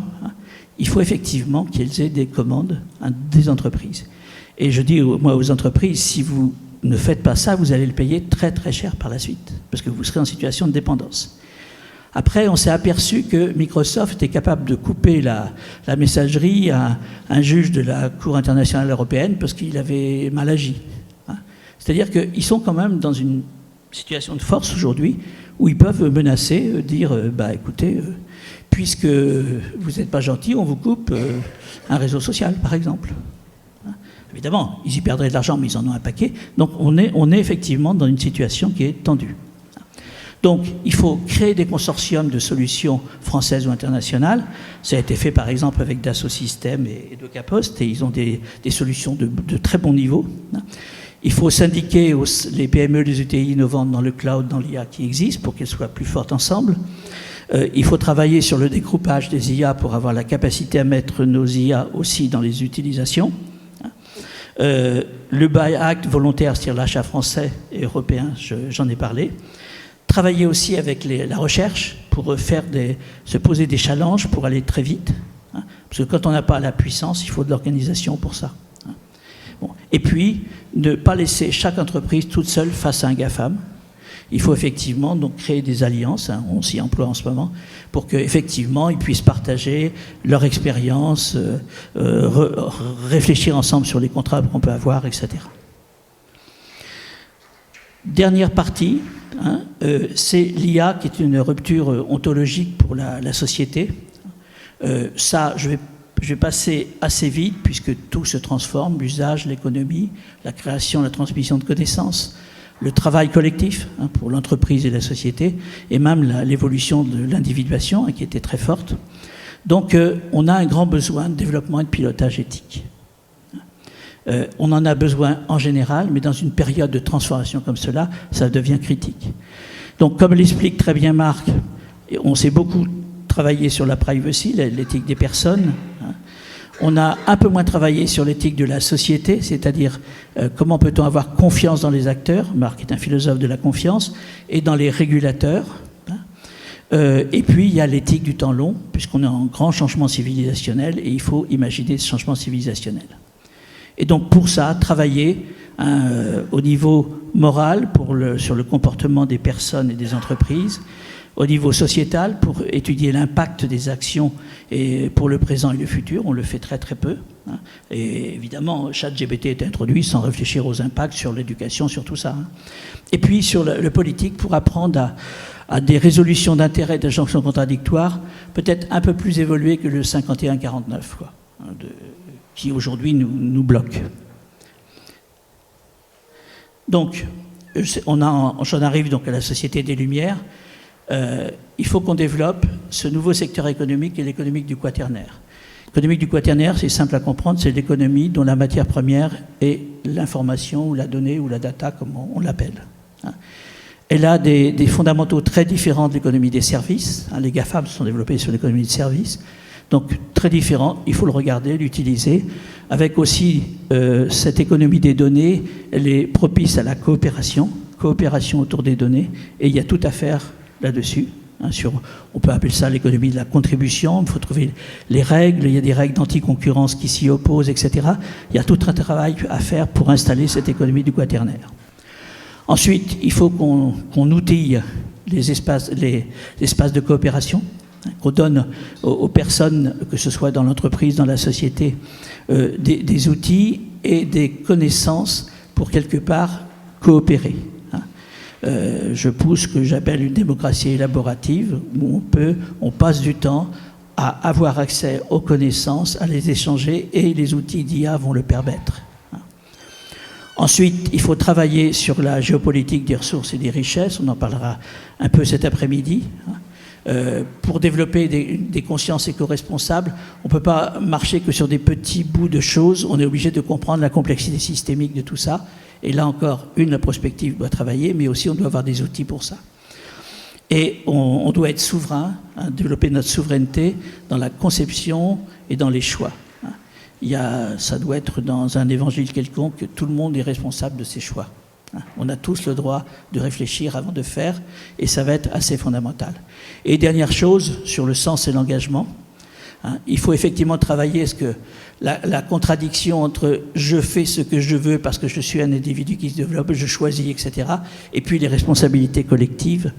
Il faut effectivement qu'elles aient des commandes des entreprises. Et je dis, moi, aux entreprises, si vous ne faites pas ça, vous allez le payer très très cher par la suite, parce que vous serez en situation de dépendance. Après, on s'est aperçu que Microsoft est capable de couper la messagerie à un juge de la Cour internationale européenne parce qu'il avait mal agi. C'est-à-dire qu'ils sont quand même dans une situation de force aujourd'hui où ils peuvent menacer, dire écoutez, puisque vous n'êtes pas gentil, on vous coupe un réseau social, par exemple. Évidemment, ils y perdraient de l'argent, mais ils en ont un paquet. Donc on est effectivement dans une situation qui est tendue. Donc il faut créer des consortiums de solutions françaises ou internationales. Ça a été fait par exemple avec Dassault Systèmes et DocaPost, et ils ont des solutions de très bon niveau. Il faut syndiquer les PME, les ETI innovantes dans le cloud, dans l'IA qui existent pour qu'elles soient plus fortes ensemble. Il faut travailler sur le dégroupage des IA pour avoir la capacité à mettre nos IA aussi dans les utilisations. Le Buy Act volontaire, c'est-à-dire l'achat français et européen, j'en ai parlé. Travailler aussi avec la recherche pour se poser des challenges pour aller très vite. Parce que quand on n'a pas la puissance, il faut de l'organisation pour ça. Bon. Et puis, ne pas laisser chaque entreprise toute seule face à un GAFAM. Il faut effectivement donc créer des alliances, on s'y emploie en ce moment, pour qu'effectivement ils puissent partager leur expérience, réfléchir ensemble sur les contrats qu'on peut avoir, etc. Dernière partie, c'est l'IA qui est une rupture ontologique pour la société. Ça, je vais passer assez vite puisque tout se transforme, l'usage, l'économie, la création, la transmission de connaissances, le travail collectif pour l'entreprise et la société, et même l'évolution de l'individuation qui était très forte. Donc, on a un grand besoin de développement et de pilotage éthique. On en a besoin en général, mais dans une période de transformation comme cela, ça devient critique. Donc, comme l'explique très bien Marc, on s'est beaucoup travaillé sur la privacy, l'éthique des personnes. On a un peu moins travaillé sur l'éthique de la société, c'est-à-dire comment peut-on avoir confiance dans les acteurs, Marc est un philosophe de la confiance, et dans les régulateurs. Et puis il y a l'éthique du temps long, puisqu'on est en grand changement civilisationnel, et il faut imaginer ce changement civilisationnel. Et donc pour ça, travailler au niveau moral sur le comportement des personnes et des entreprises, au niveau sociétal, pour étudier l'impact des actions et pour le présent et le futur, on le fait très très peu. Et évidemment, ChatGPT est introduit sans réfléchir aux impacts sur l'éducation, sur tout ça. Et puis sur le politique, pour apprendre à des résolutions d'intérêts d'injonctions contradictoires, peut-être un peu plus évoluées que le 51-49, qui aujourd'hui nous bloque. Donc, j'en arrive donc à la Société des Lumières. Il faut qu'on développe ce nouveau secteur économique et l'économique du quaternaire. L'économique du quaternaire, c'est simple à comprendre, c'est l'économie dont la matière première est l'information ou la donnée ou la data, comme on l'appelle. Elle a des fondamentaux très différents de l'économie des services. Les GAFAM se sont développés sur l'économie des services. Donc très différent, il faut le regarder, l'utiliser, avec aussi cette économie des données, elle est propice à la coopération autour des données, et il y a tout à faire là-dessus. On peut appeler ça l'économie de la contribution, il faut trouver les règles, il y a des règles d'anticoncurrence qui s'y opposent, etc. Il y a tout un travail à faire pour installer cette économie du quaternaire. Ensuite, il faut qu'on outille les espaces de coopération, qu'on donne aux personnes, que ce soit dans l'entreprise, dans la société, des outils et des connaissances pour quelque part coopérer. Je pousse ce que j'appelle une démocratie élaborative, où on passe du temps à avoir accès aux connaissances, à les échanger, et les outils d'IA vont le permettre. Ensuite, il faut travailler sur la géopolitique des ressources et des richesses, on en parlera un peu cet après-midi. Pour développer des consciences éco-responsables, on ne peut pas marcher que sur des petits bouts de choses, on est obligé de comprendre la complexité systémique de tout ça. Et là encore, la prospective doit travailler, mais aussi on doit avoir des outils pour ça. Et on doit être souverain, développer notre souveraineté dans la conception et dans les choix. Ça doit être dans un évangile quelconque que tout le monde est responsable de ses choix. On a tous le droit de réfléchir avant de faire, et ça va être assez fondamental. Et dernière chose, sur le sens et l'engagement, il faut effectivement travailler la contradiction entre je fais ce que je veux parce que je suis un individu qui se développe, je choisis, etc., et puis les responsabilités collectives,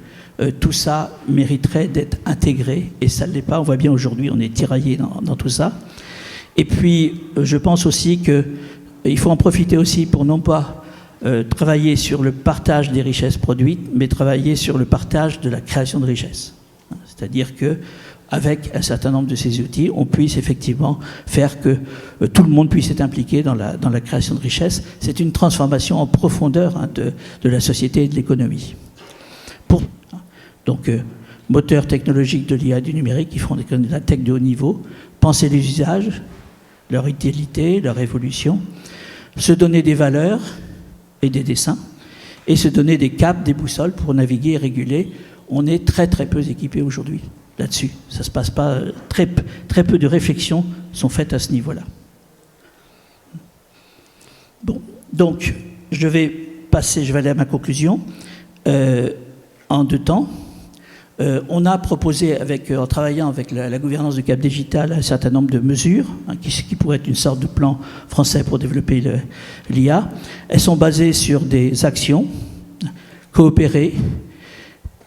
tout ça mériterait d'être intégré, et ça ne l'est pas. On voit bien aujourd'hui, on est tiraillé dans tout ça. Et puis, je pense aussi qu'il faut en profiter aussi pour non pas travailler sur le partage des richesses produites, mais travailler sur le partage de la création de richesses. C'est-à-dire qu'avec un certain nombre de ces outils, on puisse effectivement faire que tout le monde puisse être impliqué dans la création de richesses. C'est une transformation en profondeur de la société et de l'économie. Donc, moteur technologique de l'IA du numérique, qui font de la tech de haut niveau, penser les usages, leur utilité, leur évolution, se donner des valeurs et des dessins, et se donner des caps, des boussoles pour naviguer et réguler. On est très très peu équipés aujourd'hui là-dessus. Ça ne se passe pas, très peu de réflexions sont faites à ce niveau-là. Bon, donc je vais aller à ma conclusion en 2 temps. On a proposé, en travaillant avec la gouvernance du Cap Digital, un certain nombre de mesures qui pourraient être une sorte de plan français pour développer l'IA. Elles sont basées sur des actions, coopérer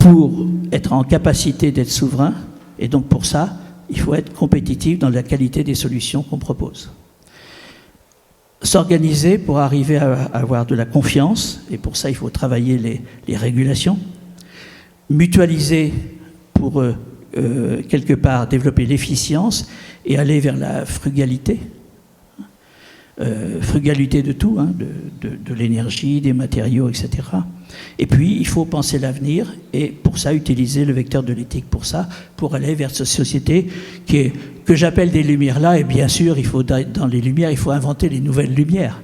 pour être en capacité d'être souverain, et donc pour ça, il faut être compétitif dans la qualité des solutions qu'on propose. S'organiser pour arriver à avoir de la confiance, et pour ça, il faut travailler les régulations. Mutualiser pour, quelque part, développer l'efficience et aller vers la frugalité. Frugalité de tout, de l'énergie, des matériaux, etc. Et puis, il faut penser l'avenir et pour ça, utiliser le vecteur de l'éthique pour aller vers cette société que j'appelle des lumières-là. Et bien sûr, dans les lumières, il faut inventer les nouvelles lumières.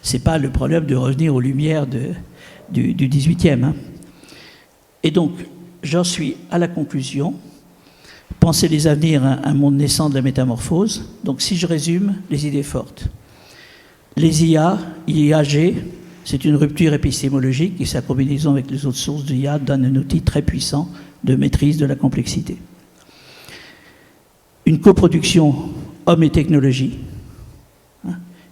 Ce n'est pas le problème de revenir aux lumières du 18e. Hein. Et donc, j'en suis à la conclusion. Penser les avenirs, un monde naissant de la métamorphose. Donc, si je résume, les idées fortes. Les IA, IAG, c'est une rupture épistémologique et sa combinaison avec les autres sources d'IA donne un outil très puissant de maîtrise de la complexité. Une coproduction homme et technologie.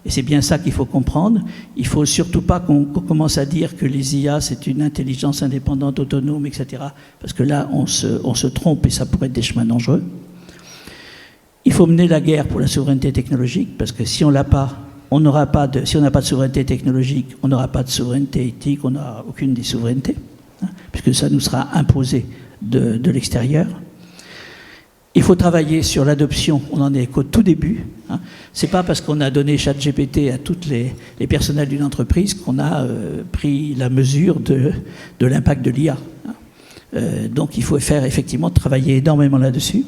Et c'est bien ça qu'il faut comprendre. Il ne faut surtout pas qu'on commence à dire que les IA, c'est une intelligence indépendante, autonome, etc. Parce que là, on se trompe et ça pourrait être des chemins dangereux. Il faut mener la guerre pour la souveraineté technologique, parce que si on l'a pas, si on n'a pas de souveraineté technologique, on n'aura pas de souveraineté éthique, on n'aura aucune des souverainetés, puisque ça nous sera imposé de l'extérieur. Il faut travailler sur l'adoption, on en est qu'au tout début. C'est pas parce qu'on a donné ChatGPT à tous les personnels d'une entreprise qu'on a pris la mesure de l'impact de l'IA. Donc il faut effectivement travailler énormément là-dessus.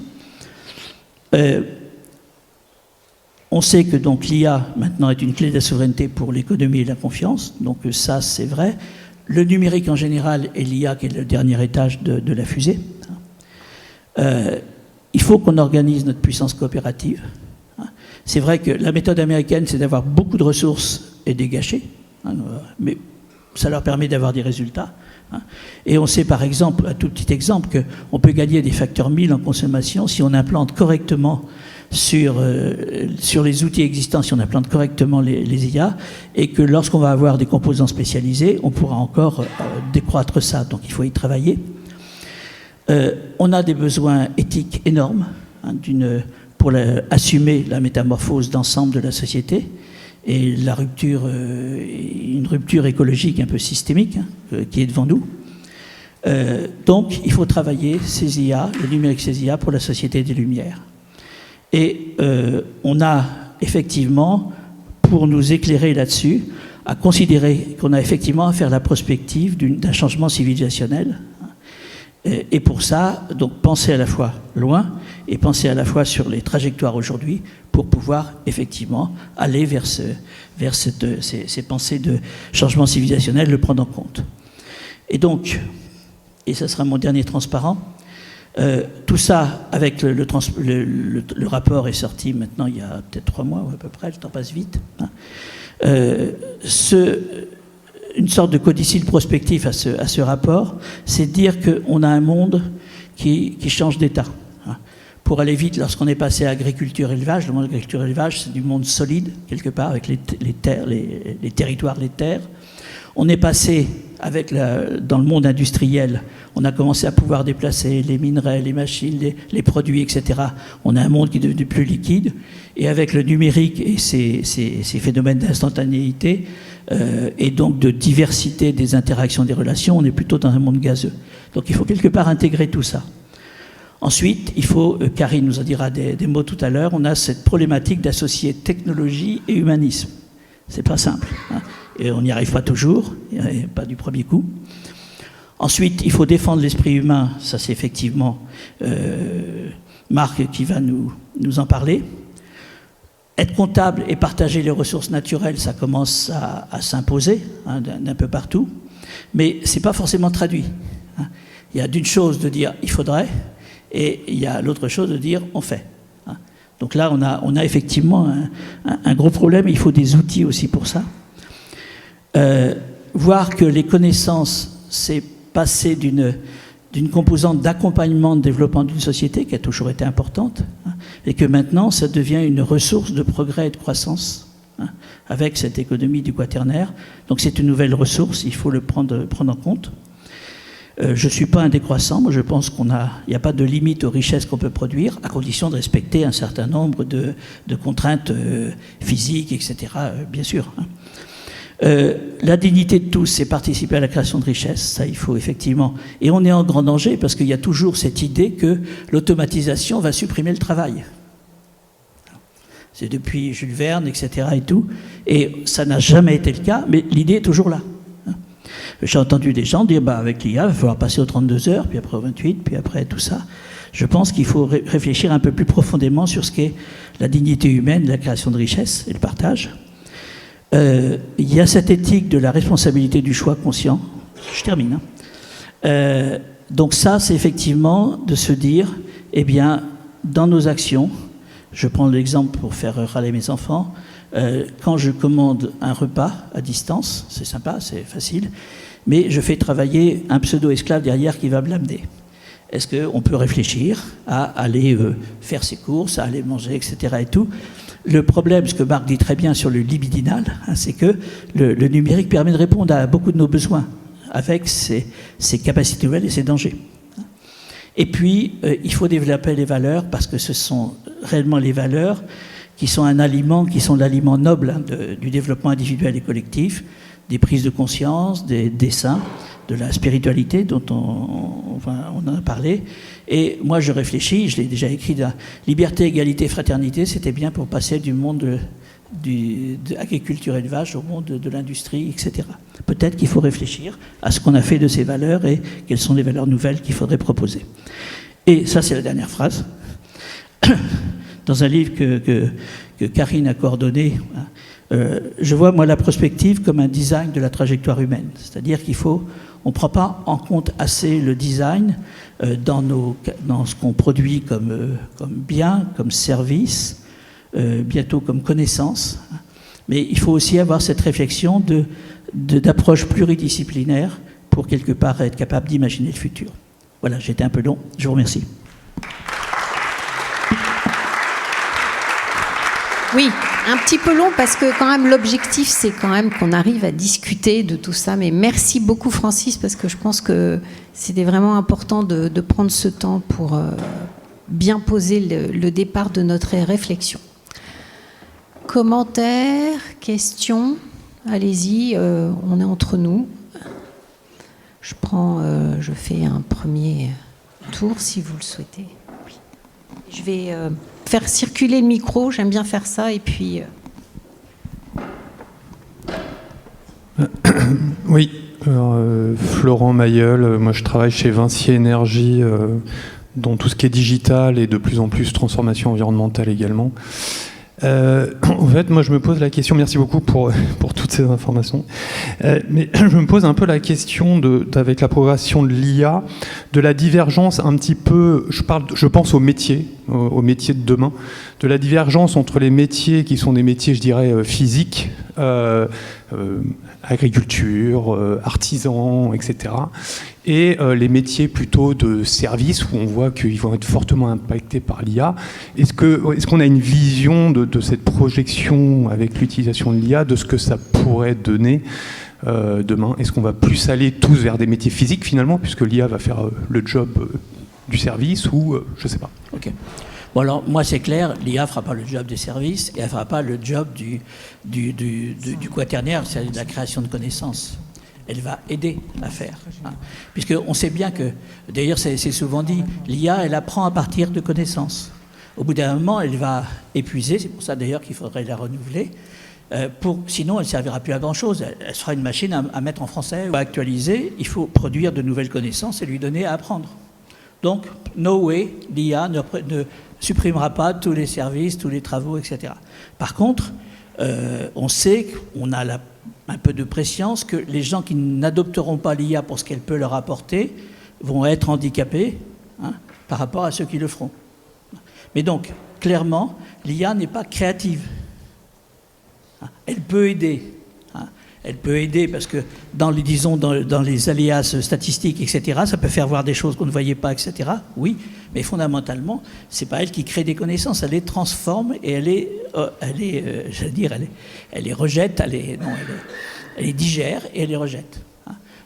On sait que donc l'IA maintenant est une clé de la souveraineté pour l'économie et la confiance, donc ça c'est vrai. Le numérique en général et l'IA qui est le dernier étage de la fusée. Il faut qu'on organise notre puissance coopérative. C'est vrai que la méthode américaine, c'est d'avoir beaucoup de ressources et de les gâcher, mais ça leur permet d'avoir des résultats. Et on sait par exemple, un tout petit exemple, qu'on peut gagner des facteurs 1000 en consommation si on implante correctement sur les outils existants, si on implante correctement les IA, et que lorsqu'on va avoir des composants spécialisés, on pourra encore décroître ça. Donc il faut y travailler. On a des besoins éthiques énormes pour assumer la métamorphose d'ensemble de la société et une rupture écologique un peu systémique qui est devant nous. Donc il faut travailler ces IA, le numérique ces IA pour la société des Lumières. Et on a effectivement, pour nous éclairer là-dessus, à considérer qu'on a effectivement à faire la prospective d'un changement civilisationnel. Et pour ça, donc penser à la fois loin et penser à la fois sur les trajectoires aujourd'hui pour pouvoir effectivement aller vers ces pensées de changement civilisationnel, le prendre en compte. Et donc, et ça sera mon dernier transparent, tout ça avec le rapport est sorti maintenant il y a peut-être 3 mois ou à peu près, le temps passe vite. Une sorte de codicile prospectif à ce rapport, c'est dire qu'on a un monde qui change d'état. Pour aller vite, lorsqu'on est passé à agriculture-élevage, le monde agriculture-élevage, c'est du monde solide, quelque part, avec les terres, les territoires, les terres. On est passé, dans le monde industriel, on a commencé à pouvoir déplacer les minerais, les machines, les produits, etc. On a un monde qui est devenu plus liquide. Et avec le numérique et ces phénomènes d'instantanéité, et donc de diversité des interactions, des relations, on est plutôt dans un monde gazeux. Donc il faut quelque part intégrer tout ça. Ensuite, il faut, Karine nous en dira des mots tout à l'heure, on a cette problématique d'associer technologie et humanisme. C'est pas simple, et on n'y arrive pas toujours, pas du premier coup. Ensuite, il faut défendre l'esprit humain, ça c'est effectivement Marc qui va nous en parler. Être comptable et partager les ressources naturelles, ça commence à s'imposer d'un peu partout, mais ce n'est pas forcément traduit. Il y a d'une chose de dire « il faudrait » et il y a l'autre chose de dire « on fait ». Donc là, on a effectivement un gros problème, il faut des outils aussi pour ça. Voir que les connaissances, c'est passer d'une composante d'accompagnement, de développement d'une société qui a toujours été importante, et que maintenant, ça devient une ressource de progrès et de croissance, avec cette économie du quaternaire. Donc c'est une nouvelle ressource, il faut le prendre en compte. Je ne suis pas un décroissant, moi je pense qu'il n'y a pas de limite aux richesses qu'on peut produire, à condition de respecter un certain nombre de contraintes physiques, etc., bien sûr. La dignité de tous, c'est participer à la création de richesses, ça il faut effectivement. Et on est en grand danger parce qu'il y a toujours cette idée que l'automatisation va supprimer le travail. C'est depuis Jules Verne, etc. et tout. Et ça n'a jamais été le cas, mais l'idée est toujours là. J'ai entendu des gens dire, avec l'IA, il va falloir passer aux 32 heures, puis après aux 28, puis après tout ça. Je pense qu'il faut réfléchir un peu plus profondément sur ce qu'est la dignité humaine, la création de richesse et le partage. Il y a cette éthique de la responsabilité du choix conscient. Je termine. Donc ça, c'est effectivement de se dire, eh bien, dans nos actions, je prends l'exemple pour faire râler mes enfants, quand je commande un repas à distance, c'est sympa, c'est facile, mais je fais travailler un pseudo-esclave derrière qui va me l'amener. Est-ce qu'on peut réfléchir à aller faire ses courses, à aller manger, etc. et tout. Le problème, ce que Marc dit très bien sur le libidinal, c'est que le numérique permet de répondre à beaucoup de nos besoins avec ses capacités nouvelles et ses dangers. Et puis, il faut développer les valeurs parce que ce sont réellement les valeurs qui sont un aliment, qui sont l'aliment noble du développement individuel et collectif, des prises de conscience, des dessins, de la spiritualité dont on en a parlé. Et moi, je réfléchis, je l'ai déjà écrit, liberté, égalité, fraternité, c'était bien pour passer du monde de l'agriculture et élevage au monde de l'industrie, etc. Peut-être qu'il faut réfléchir à ce qu'on a fait de ces valeurs et quelles sont les valeurs nouvelles qu'il faudrait proposer. Et ça, c'est la dernière phrase. Dans un livre que Karine a coordonné, je vois, moi, la prospective comme un design de la trajectoire humaine. C'est-à-dire on ne prend pas en compte assez le design dans ce qu'on produit comme bien, comme service, bientôt comme connaissance. Mais il faut aussi avoir cette réflexion d'approche pluridisciplinaire pour quelque part être capable d'imaginer le futur. Voilà, j'étais un peu long. Je vous remercie. Oui, un petit peu long parce que quand même l'objectif c'est quand même qu'on arrive à discuter de tout ça. Mais merci beaucoup Francis parce que je pense que c'était vraiment important de prendre ce temps pour bien poser le départ de notre réflexion. Commentaires, questions, allez-y, on est entre nous. Je fais un premier tour si vous le souhaitez. Je vais faire circuler le micro, j'aime bien faire ça, et puis... Oui, Florent Mailleul, moi je travaille chez Vinci Énergie, dans tout ce qui est digital et de plus en plus transformation environnementale également. En fait, moi je me pose la question, merci beaucoup pour toutes ces informations, mais je me pose un peu la question avec la progression de l'IA, de la divergence un petit peu, je pense aux métiers de demain, de la divergence entre les métiers qui sont des métiers, je dirais, physiques, agriculture, artisans, etc., et les métiers plutôt de service où on voit qu'ils vont être fortement impactés par l'IA. Est-ce qu'on a une vision de cette projection avec l'utilisation de l'IA, de ce que ça pourrait donner demain? Est-ce qu'on va plus aller tous vers des métiers physiques finalement, puisque l'IA va faire le job du service, ou je ne sais pas. Ok. Bon alors, moi c'est clair, l'IA ne fera pas le job des services et elle ne fera pas le job du quaternaire, c'est-à-dire de la création de connaissances. Elle va aider à faire. Puisqu'on sait bien que, d'ailleurs c'est souvent dit, l'IA elle apprend à partir de connaissances. Au bout d'un moment, elle va épuiser, c'est pour ça d'ailleurs qu'il faudrait la renouveler, sinon elle ne servira plus à grand-chose. Elle sera une machine à mettre en français ou à actualiser. Il faut produire de nouvelles connaissances et lui donner à apprendre. Donc, no way, l'IA ne supprimera pas tous les services, tous les travaux, etc. Par contre, on sait qu'on a un peu de prescience que les gens qui n'adopteront pas l'IA pour ce qu'elle peut leur apporter vont être handicapés par rapport à ceux qui le feront. Mais donc, clairement, l'IA n'est pas créative. Elle peut aider. Elle peut aider parce que dans les aléas statistiques, etc., ça peut faire voir des choses qu'on ne voyait pas, etc. Oui, mais fondamentalement, c'est pas elle qui crée des connaissances, elle les transforme et elle les rejette, elle les digère et elle les rejette.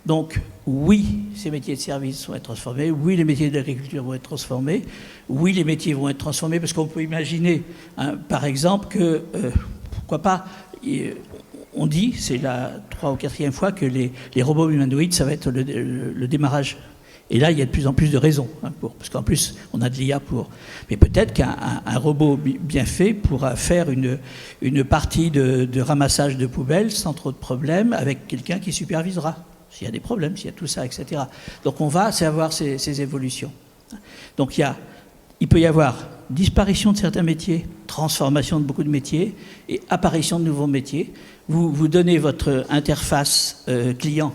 Donc, oui, ces métiers de service vont être transformés, oui, les métiers de l'agriculture vont être transformés, oui, les métiers vont être transformés parce qu'on peut imaginer, par exemple, que, pourquoi pas, on dit, c'est la 3e ou 4e fois que les robots humanoïdes, ça va être le démarrage. Et là, il y a de plus en plus de raisons, parce qu'en plus, on a de l'IA pour... Mais peut-être qu'un robot bien fait pourra faire une partie de ramassage de poubelles sans trop de problèmes avec quelqu'un qui supervisera. s'il y a des problèmes, s'il y a tout ça, etc. Donc on va avoir ces évolutions. Donc il peut y avoir disparition de certains métiers, transformation de beaucoup de métiers et apparition de nouveaux métiers. Vous donnez votre interface client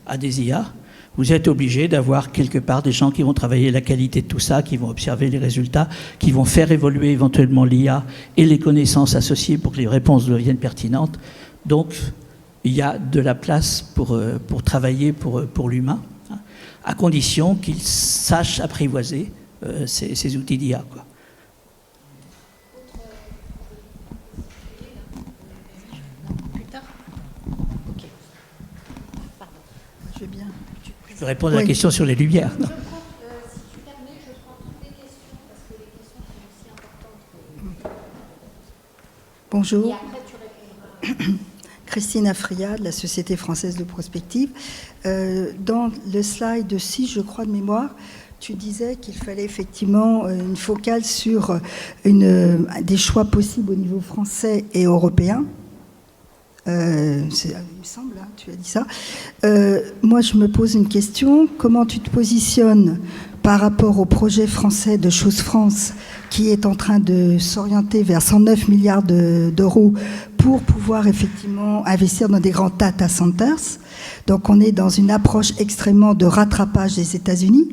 à des IA, vous êtes obligé d'avoir quelque part des gens qui vont travailler la qualité de tout ça, qui vont observer les résultats, qui vont faire évoluer éventuellement l'IA et les connaissances associées pour que les réponses deviennent pertinentes. Donc, il y a de la place pour travailler pour l'humain, hein, à condition qu'il sache apprivoiser ces outils d'IA, quoi. Je veux bien. Je vais répondre à la question sur les lumières. Non. Bonjour. Christine Afria, de la Société française de prospective. Dans le slide 6, je crois, de mémoire, tu disais qu'il fallait effectivement une focale sur des choix possibles au niveau français et européen. Il me semble, hein, tu as dit ça. Moi, je me pose une question. Comment tu te positionnes par rapport au projet français de Chose France qui est en train de s'orienter vers 109 milliards d'euros pour pouvoir effectivement investir dans des grands data centers. Donc on est dans une approche extrêmement de rattrapage des États-Unis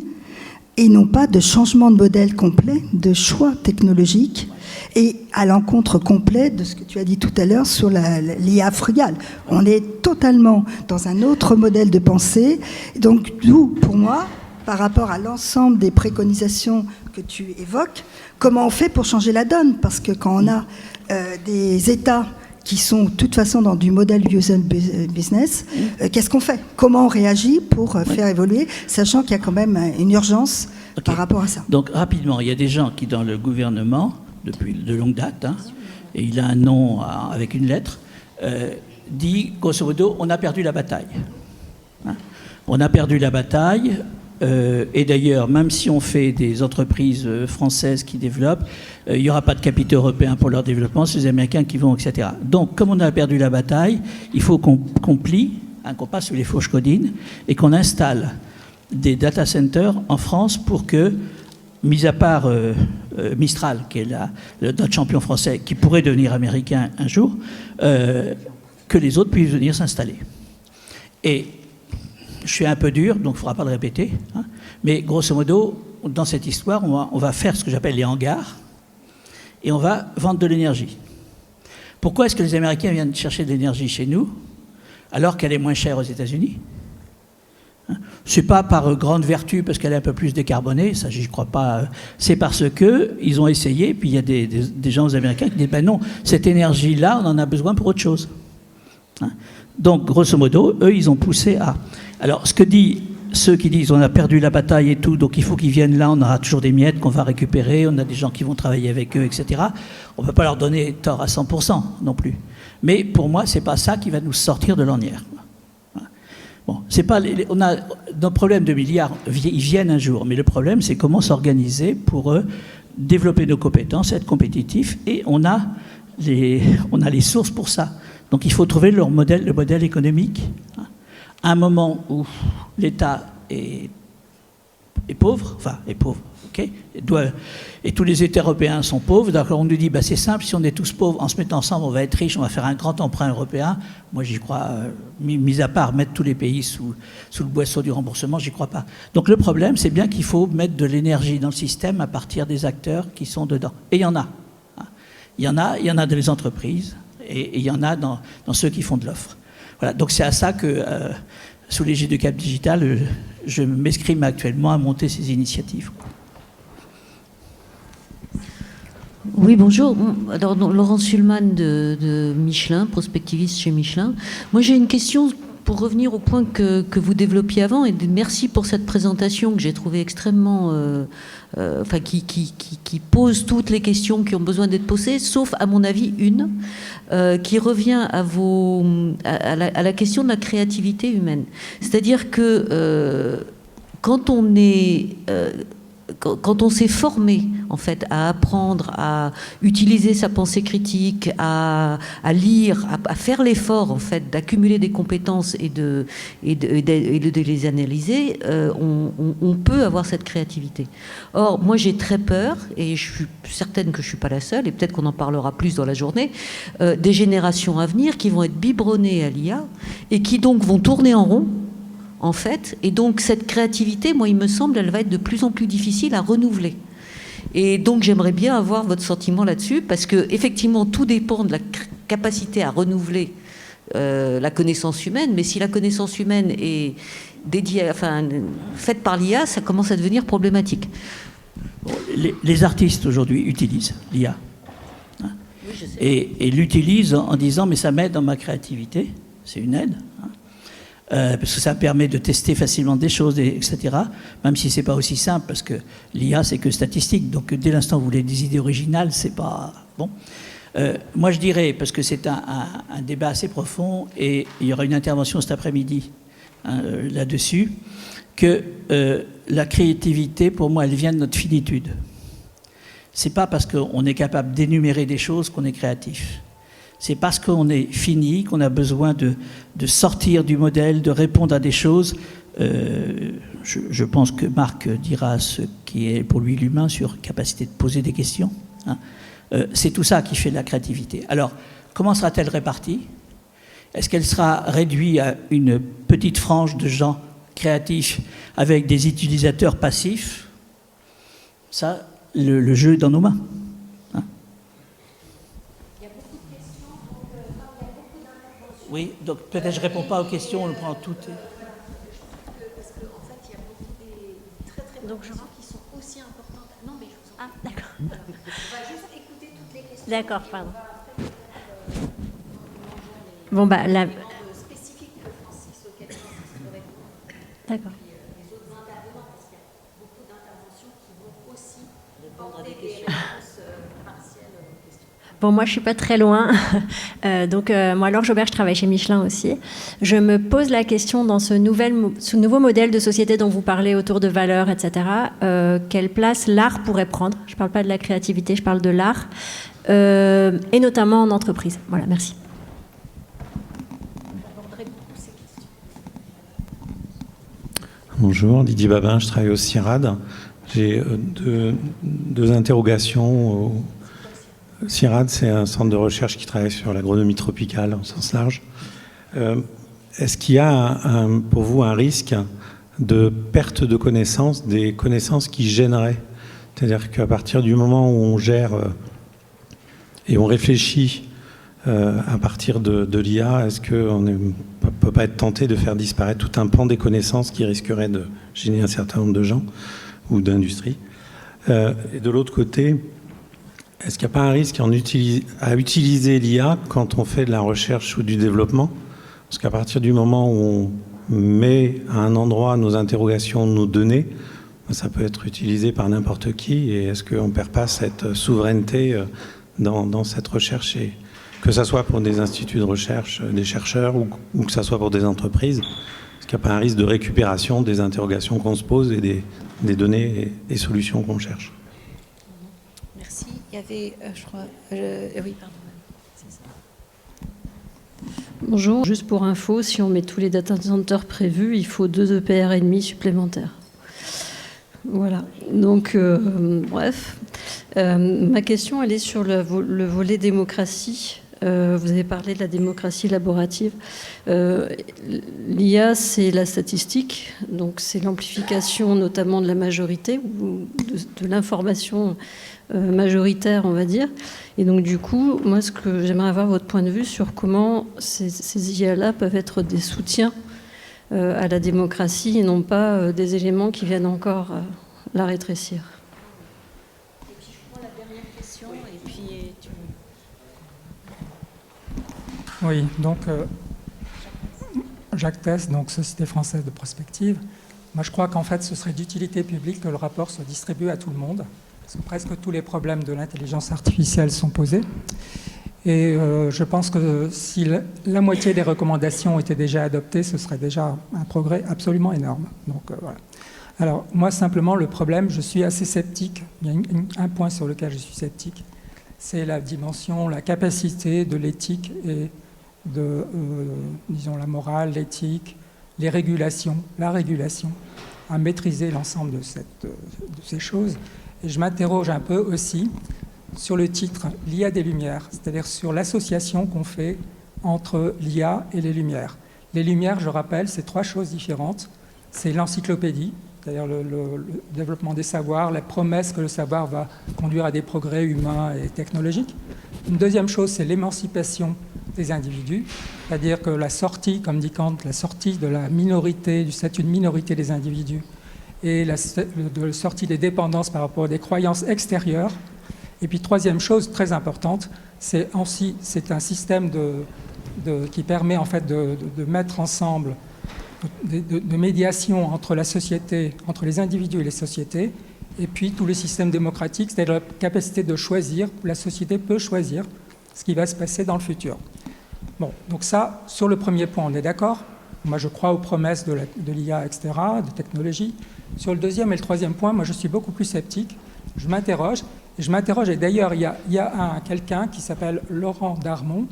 et non pas de changement de modèle complet, de choix technologique et à l'encontre complet de ce que tu as dit tout à l'heure sur l'IA frugale. On est totalement dans un autre modèle de pensée. Donc d'où, pour moi, par rapport à l'ensemble des préconisations que tu évoques, comment on fait pour changer la donne? Parce que quand on a des États qui sont de toute façon dans du modèle user business, qu'est-ce qu'on fait? Comment on réagit pour faire évoluer, sachant qu'il y a quand même une urgence par rapport à ça? Donc rapidement, il y a des gens qui dans le gouvernement, depuis de longue date, hein, et il a un nom avec une lettre, dit grosso modo, on a perdu la bataille. Hein, on a perdu la bataille. Et d'ailleurs, même si on fait des entreprises françaises qui développent, il n'y aura pas de capitaux européens pour leur développement, c'est les Américains qui vont, etc. Donc, comme on a perdu la bataille, il faut qu'on plie, hein, qu'on passe sur les fourches codines et qu'on installe des data centers en France pour que, mis à part Mistral, qui est notre champion français, qui pourrait devenir américain un jour, que les autres puissent venir s'installer. Et je suis un peu dur, donc il ne faudra pas le répéter. Hein. Mais grosso modo, dans cette histoire, on va faire ce que j'appelle les hangars et on va vendre de l'énergie. Pourquoi est-ce que les Américains viennent chercher de l'énergie chez nous alors qu'elle est moins chère aux États-Unis? Hein. Ce n'est pas par grande vertu parce qu'elle est un peu plus décarbonée, ça j'y crois pas. C'est parce qu'ils ont essayé, puis il y a des gens aux Américains qui disent ben non, cette énergie-là, on en a besoin pour autre chose. Hein. Donc, grosso modo, eux, ils ont poussé à... Alors, ceux qui disent on a perdu la bataille et tout, donc il faut qu'ils viennent là, on aura toujours des miettes qu'on va récupérer, on a des gens qui vont travailler avec eux, etc. On ne peut pas leur donner tort à 100% non plus. Mais pour moi, ce n'est pas ça qui va nous sortir de l'ornière. Bon, c'est pas... On a nos problèmes de milliards, ils viennent un jour, mais le problème, c'est comment s'organiser pour développer nos compétences, être compétitifs, et on a les sources pour ça. Donc il faut trouver le modèle économique. À un moment où l'État est pauvre, ok, et tous les États européens sont pauvres, donc on nous dit, bah, c'est simple, si on est tous pauvres, en se mettant ensemble, on va être riches, on va faire un grand emprunt européen. Moi, j'y crois, mis à part mettre tous les pays sous le boisseau du remboursement, j'y crois pas. Donc le problème, c'est bien qu'il faut mettre de l'énergie dans le système à partir des acteurs qui sont dedans. Et il y en a. Il y en a dans les entreprises. Et il y en a dans ceux qui font de l'offre. Voilà, donc c'est à ça que, sous l'égide de Cap Digital, je m'escrime actuellement à monter ces initiatives. Oui, bonjour. Alors, Laurence Sullman de Michelin, prospectiviste chez Michelin. Moi, j'ai une question pour revenir au point que vous développiez avant, et merci pour cette présentation que j'ai trouvée extrêmement... qui pose toutes les questions qui ont besoin d'être posées, sauf, à mon avis, une, qui revient à la question de la créativité humaine. C'est-à-dire que quand on est... quand on s'est formé en fait à apprendre à utiliser sa pensée critique, à lire, à faire l'effort en fait d'accumuler des compétences et de les analyser, on peut avoir cette créativité. Or, moi j'ai très peur, et je suis certaine que je suis pas la seule, et peut-être qu'on en parlera plus dans la journée, des générations à venir qui vont être biberonnées à l'IA et qui donc vont tourner en rond. En fait, et donc cette créativité, moi, il me semble, elle va être de plus en plus difficile à renouveler. Et donc, j'aimerais bien avoir votre sentiment là-dessus, parce que effectivement, tout dépend de la capacité à renouveler la connaissance humaine. Mais si la connaissance humaine est faite par l'IA, ça commence à devenir problématique. Les artistes aujourd'hui utilisent l'IA. Hein, oui, je sais. Et l'utilisent en disant, mais ça m'aide dans ma créativité. C'est une aide. Hein. Parce que ça permet de tester facilement des choses, etc. Même si c'est pas aussi simple, parce que l'IA, c'est que statistique. Donc, dès l'instant où vous voulez des idées originales, c'est pas bon. Moi, je dirais, parce que c'est un débat assez profond, et il y aura une intervention cet après-midi là-dessus, que la créativité, pour moi, elle vient de notre finitude. C'est pas parce qu'on est capable d'énumérer des choses qu'on est créatif. C'est parce qu'on est fini, qu'on a besoin de sortir du modèle, de répondre à des choses. Je pense que Marc dira ce qui est pour lui l'humain sur capacité de poser des questions. Hein. C'est tout ça qui fait de la créativité. Alors, comment sera-t-elle répartie? Est-ce qu'elle sera réduite à une petite frange de gens créatifs avec des utilisateurs passifs? Ça, le jeu est dans nos mains. Oui, donc peut-être je ne réponds pas aux questions, on le prend toutes. Parce qu'en fait, il y a beaucoup des très donc je crois qu'ils sont aussi importantes. Non, mais je vous en prie. D'accord. On va juste écouter toutes les questions. D'accord, pardon. Bon, bah, la... spécifique que Francis, auquel Francis peut répondre. D'accord. Les autres intervenants, parce qu'il y a beaucoup d'interventions qui vont aussi répondre à des questions. Partielles aux questions. Bon, moi, je suis pas très loin. Moi, Laure Jaubert, je travaille chez Michelin aussi. Je me pose la question dans ce nouveau modèle de société dont vous parlez autour de valeurs, etc. Quelle place l'art pourrait prendre? Je ne parle pas de la créativité, je parle de l'art, et notamment en entreprise. Voilà, merci. Bonjour, Didier Babin, je travaille au CIRAD. J'ai deux interrogations. CIRAD, c'est un centre de recherche qui travaille sur l'agronomie tropicale en sens large. Est-ce qu'il y a pour vous un risque de perte de connaissances, des connaissances qui gêneraient? C'est-à-dire qu'à partir du moment où on gère et on réfléchit à partir de l'IA, est-ce qu'on ne peut pas être tenté de faire disparaître tout un pan des connaissances qui risquerait de gêner un certain nombre de gens ou d'industries? Et de l'autre côté, est-ce qu'il n'y a pas un risque à utiliser l'IA quand on fait de la recherche ou du développement? Parce qu'à partir du moment où on met à un endroit nos interrogations, nos données, ça peut être utilisé par n'importe qui. Et est-ce qu'on ne perd pas cette souveraineté dans cette recherche, et que ce soit pour des instituts de recherche, des chercheurs, ou que ce soit pour des entreprises? Est-ce qu'il n'y a pas un risque de récupération des interrogations qu'on se pose et des données et solutions qu'on cherche? Merci. Il y avait, je crois... oui, pardon. C'est ça. Bonjour. Juste pour info, si on met tous les data centers prévus, il faut 2 EPR et demi supplémentaires. Voilà. Donc, bref. Ma question, elle est sur le volet démocratie. Vous avez parlé de la démocratie laborative. L'IA, c'est la statistique, donc c'est l'amplification notamment de la majorité, ou de l'information majoritaire, on va dire. Et donc du coup, moi, ce que j'aimerais avoir votre point de vue sur comment ces IA-là peuvent être des soutiens à la démocratie et non pas des éléments qui viennent encore la rétrécir. Et puis je prends la dernière question et puis tu... Oui, donc Jacques Tess, donc Société française de prospective. Moi, je crois qu'en fait, ce serait d'utilité publique que le rapport soit distribué à tout le monde, parce que presque tous les problèmes de l'intelligence artificielle sont posés. Et je pense que si la moitié des recommandations étaient déjà adoptées, ce serait déjà un progrès absolument énorme. Donc voilà. Alors, moi, simplement, le problème, je suis assez sceptique. Il y a un point sur lequel je suis sceptique, c'est la dimension, la capacité de l'éthique et de, disons, la morale, l'éthique, les régulations, la régulation, à maîtriser l'ensemble de ces choses. Et je m'interroge un peu aussi sur le titre « L'IA des Lumières », c'est-à-dire sur l'association qu'on fait entre l'IA et les Lumières. Les Lumières, je rappelle, c'est 3 choses différentes. C'est l'encyclopédie, c'est-à-dire le développement des savoirs, la promesse que le savoir va conduire à des progrès humains et technologiques. Une deuxième chose, c'est l'émancipation des individus, c'est-à-dire que la sortie, comme dit Kant, la sortie de la minorité, du statut de minorité des individus et la sortie des dépendances par rapport à des croyances extérieures. Et puis troisième chose très importante, c'est un système qui permet en fait de mettre ensemble de médiation entre la société, entre les individus et les sociétés, et puis tout le système démocratique, c'est-à-dire la capacité de choisir, la société peut choisir ce qui va se passer dans le futur. Bon, donc ça, sur le premier point, on est d'accord. Moi, je crois aux promesses de l'IA, etc., de technologie. Sur le deuxième et le troisième point, moi, je suis beaucoup plus sceptique. Je m'interroge, et d'ailleurs, il y a quelqu'un qui s'appelle Laurent Darmon,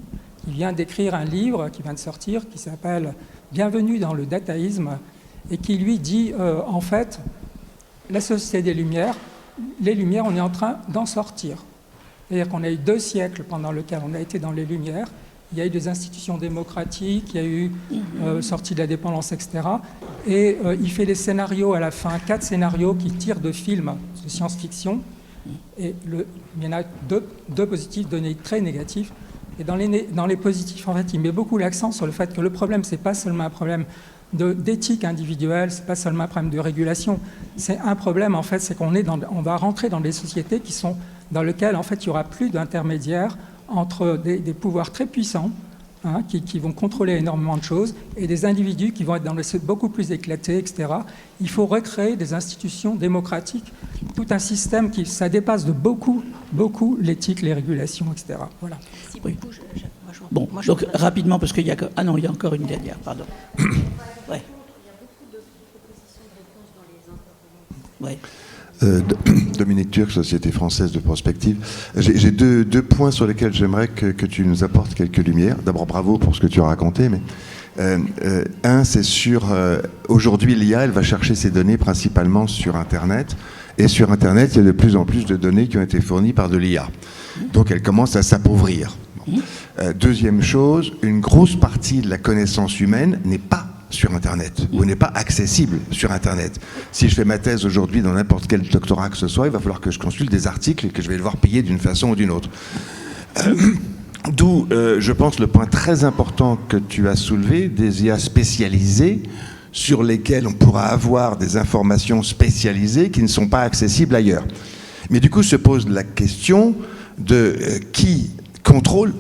qui vient d'écrire un livre qui vient de sortir, qui s'appelle « Bienvenue dans le dataïsme », et qui lui dit, en fait, la société des Lumières, les Lumières, on est en train d'en sortir. C'est-à-dire qu'on a eu 2 siècles pendant lesquels on a été dans les Lumières, il y a eu des institutions démocratiques, il y a eu sortie de la dépendance, etc. Et il fait des scénarios à la fin, 4 scénarios qui tirent de films de science-fiction. Et il y en a 2 positifs, 2 très négatifs. Et dans les positifs, en fait, il met beaucoup l'accent sur le fait que le problème, c'est pas seulement un problème d'éthique individuelle, c'est pas seulement un problème de régulation. C'est un problème, en fait, c'est qu'on va rentrer dans des sociétés dans lesquelles, en fait, il n'y aura plus d'intermédiaires entre des pouvoirs très puissants, qui vont contrôler énormément de choses, et des individus qui vont être dans beaucoup plus éclatés, etc. Il faut recréer des institutions démocratiques, tout un système ça dépasse de beaucoup l'éthique, les régulations, etc. Voilà. Merci beaucoup. Bon, donc rapidement, parce qu'il y a... Ah non, il y a encore une dernière, pardon. Ouais. Il y a beaucoup de propositions de réponses dans les interventions. Ouais. Dominique Turc, Société française de prospective. J'ai deux points sur lesquels j'aimerais que tu nous apportes quelques lumières. D'abord, bravo pour ce que tu as raconté, mais un, c'est sur... aujourd'hui, l'IA, elle va chercher ses données principalement sur Internet, et sur Internet, il y a de plus en plus de données qui ont été fournies par de l'IA. Donc, elle commence à s'appauvrir. Deuxième chose, une grosse partie de la connaissance humaine n'est pas sur Internet, ou n'est pas accessible sur Internet. Si je fais ma thèse aujourd'hui dans n'importe quel doctorat que ce soit, il va falloir que je consulte des articles et que je vais devoir payer d'une façon ou d'une autre. D'où, je pense, le point très important que tu as soulevé, des IA spécialisées sur lesquelles on pourra avoir des informations spécialisées qui ne sont pas accessibles ailleurs. Mais du coup, se pose la question de qui contrôle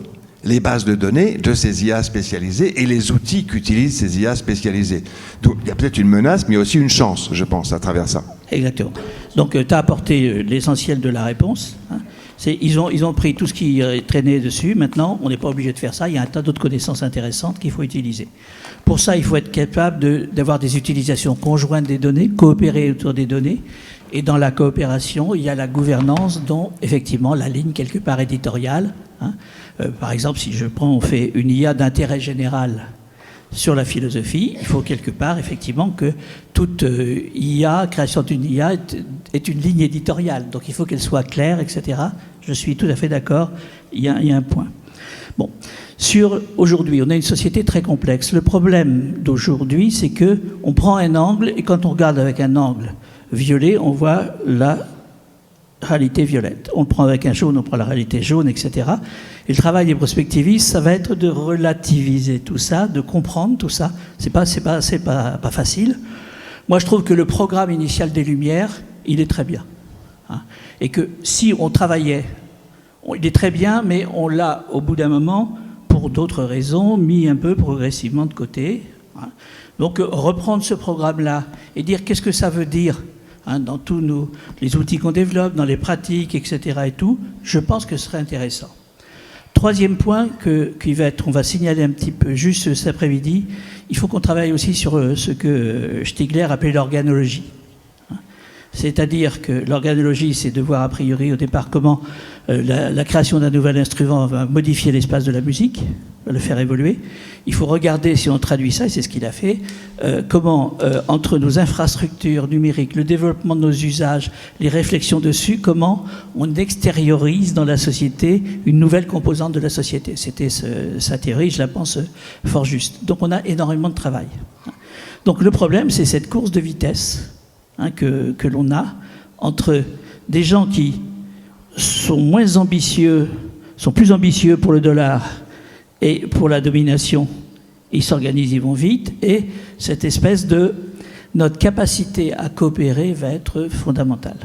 les bases de données de ces IA spécialisées et les outils qu'utilisent ces IA spécialisées. Donc il y a peut-être une menace, mais aussi une chance, je pense, à travers ça. Exactement. Donc tu as apporté l'essentiel de la réponse. Ils ont pris tout ce qui traînait dessus. Maintenant, on n'est pas obligé de faire ça. Il y a un tas d'autres connaissances intéressantes qu'il faut utiliser. Pour ça, il faut être capable d'avoir des utilisations conjointes des données, coopérer autour des données. Et dans la coopération, il y a la gouvernance, dont effectivement la ligne quelque part éditoriale. Par exemple, si on fait une IA d'intérêt général sur la philosophie, il faut quelque part effectivement que toute IA, création d'une IA, est une ligne éditoriale. Donc il faut qu'elle soit claire, etc. Je suis tout à fait d'accord, il y a un point. Bon, aujourd'hui, on a une société très complexe. Le problème d'aujourd'hui, c'est qu'on prend un angle, et quand on regarde avec un angle violet, on voit la réalité violette. On le prend avec un jaune, on prend la réalité jaune, etc. Et le travail des prospectivistes, ça va être de relativiser tout ça, de comprendre tout ça. C'est pas facile. Moi, je trouve que le programme initial des Lumières, il est très bien. Et que si on travaillait, il est très bien, mais on l'a, au bout d'un moment, pour d'autres raisons, mis un peu progressivement de côté. Donc, reprendre ce programme-là et dire qu'est-ce que ça veut dire dans tous les outils qu'on développe, dans les pratiques, etc. et tout, je pense que ce serait intéressant. Troisième point on va signaler un petit peu juste cet après-midi, il faut qu'on travaille aussi sur ce que Stigler appelait l'organologie. C'est-à-dire que l'organologie, c'est de voir a priori au départ comment la création d'un nouvel instrument va modifier l'espace de la musique, va le faire évoluer. Il faut regarder, si on traduit ça, et c'est ce qu'il a fait, comment entre nos infrastructures numériques, le développement de nos usages, les réflexions dessus, comment on extériorise dans la société une nouvelle composante de la société. C'était sa théorie, je la pense fort juste. Donc on a énormément de travail. Donc le problème, c'est cette course de vitesse que l'on a entre des gens qui sont moins ambitieux, sont plus ambitieux pour le dollar et pour la domination, ils s'organisent, ils vont vite, et cette espèce de notre capacité à coopérer va être fondamentale.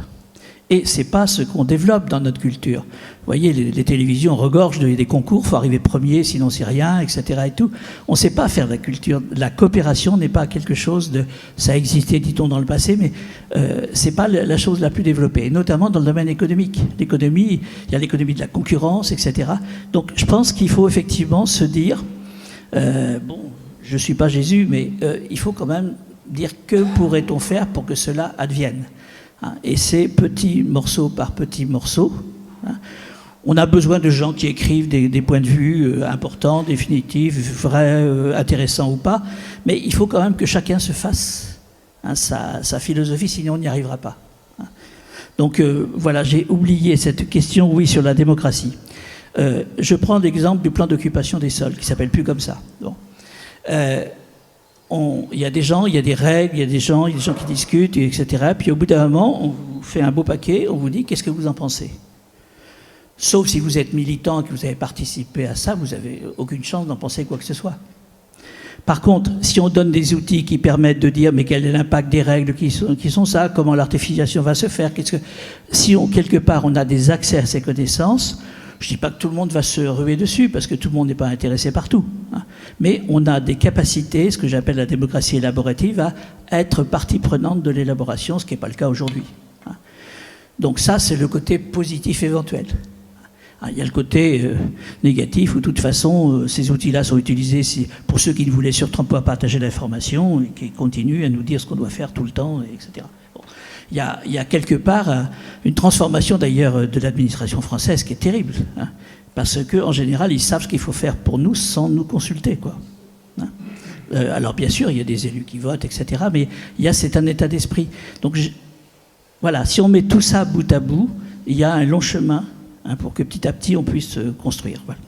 Et c'est pas ce qu'on développe dans notre culture. Vous voyez, les télévisions regorgent des concours, il faut arriver premier, sinon c'est rien, etc. et tout. On ne sait pas faire de la culture. La coopération n'est pas quelque chose de... Ça a existé, dit-on, dans le passé, mais c'est pas la chose la plus développée, et notamment dans le domaine économique. L'économie, il y a l'économie de la concurrence, etc. Donc je pense qu'il faut effectivement se dire, bon, je ne suis pas Jésus, mais il faut quand même dire que pourrait-on faire pour que cela advienne. Et c'est petit morceau par petit morceau. On a besoin de gens qui écrivent des points de vue importants, définitifs, vrais, intéressants ou pas, mais il faut quand même que chacun se fasse sa philosophie, sinon on n'y arrivera pas. Donc voilà, j'ai oublié cette question, oui, sur la démocratie. Je prends l'exemple du plan d'occupation des sols, qui ne s'appelle plus comme ça. Bon. Il y a des gens, il y a des règles, il y a des gens qui discutent, etc. Puis au bout d'un moment, on vous fait un beau paquet, on vous dit qu'est-ce que vous en pensez. Sauf si vous êtes militant et que vous avez participé à ça, vous n'avez aucune chance d'en penser quoi que ce soit. Par contre, si on donne des outils qui permettent de dire mais quel est l'impact des règles qui sont ça, comment l'artificialisation va se faire, si quelque part on a des accès à ces connaissances, je ne dis pas que tout le monde va se ruer dessus, parce que tout le monde n'est pas intéressé partout. Mais on a des capacités, ce que j'appelle la démocratie élaborative, à être partie prenante de l'élaboration, ce qui n'est pas le cas aujourd'hui. Donc ça, c'est le côté positif éventuel. Il y a le côté négatif, où de toute façon, ces outils-là sont utilisés pour ceux qui ne voulaient surtout pas partager l'information, et qui continuent à nous dire ce qu'on doit faire tout le temps, etc. Il y a quelque part une transformation d'ailleurs de l'administration française qui est terrible, parce qu'en général, ils savent ce qu'il faut faire pour nous sans nous consulter, quoi. Alors bien sûr, il y a des élus qui votent, etc., mais c'est un état d'esprit. Donc voilà, si on met tout ça bout à bout, il y a un long chemin pour que petit à petit on puisse construire. Voilà.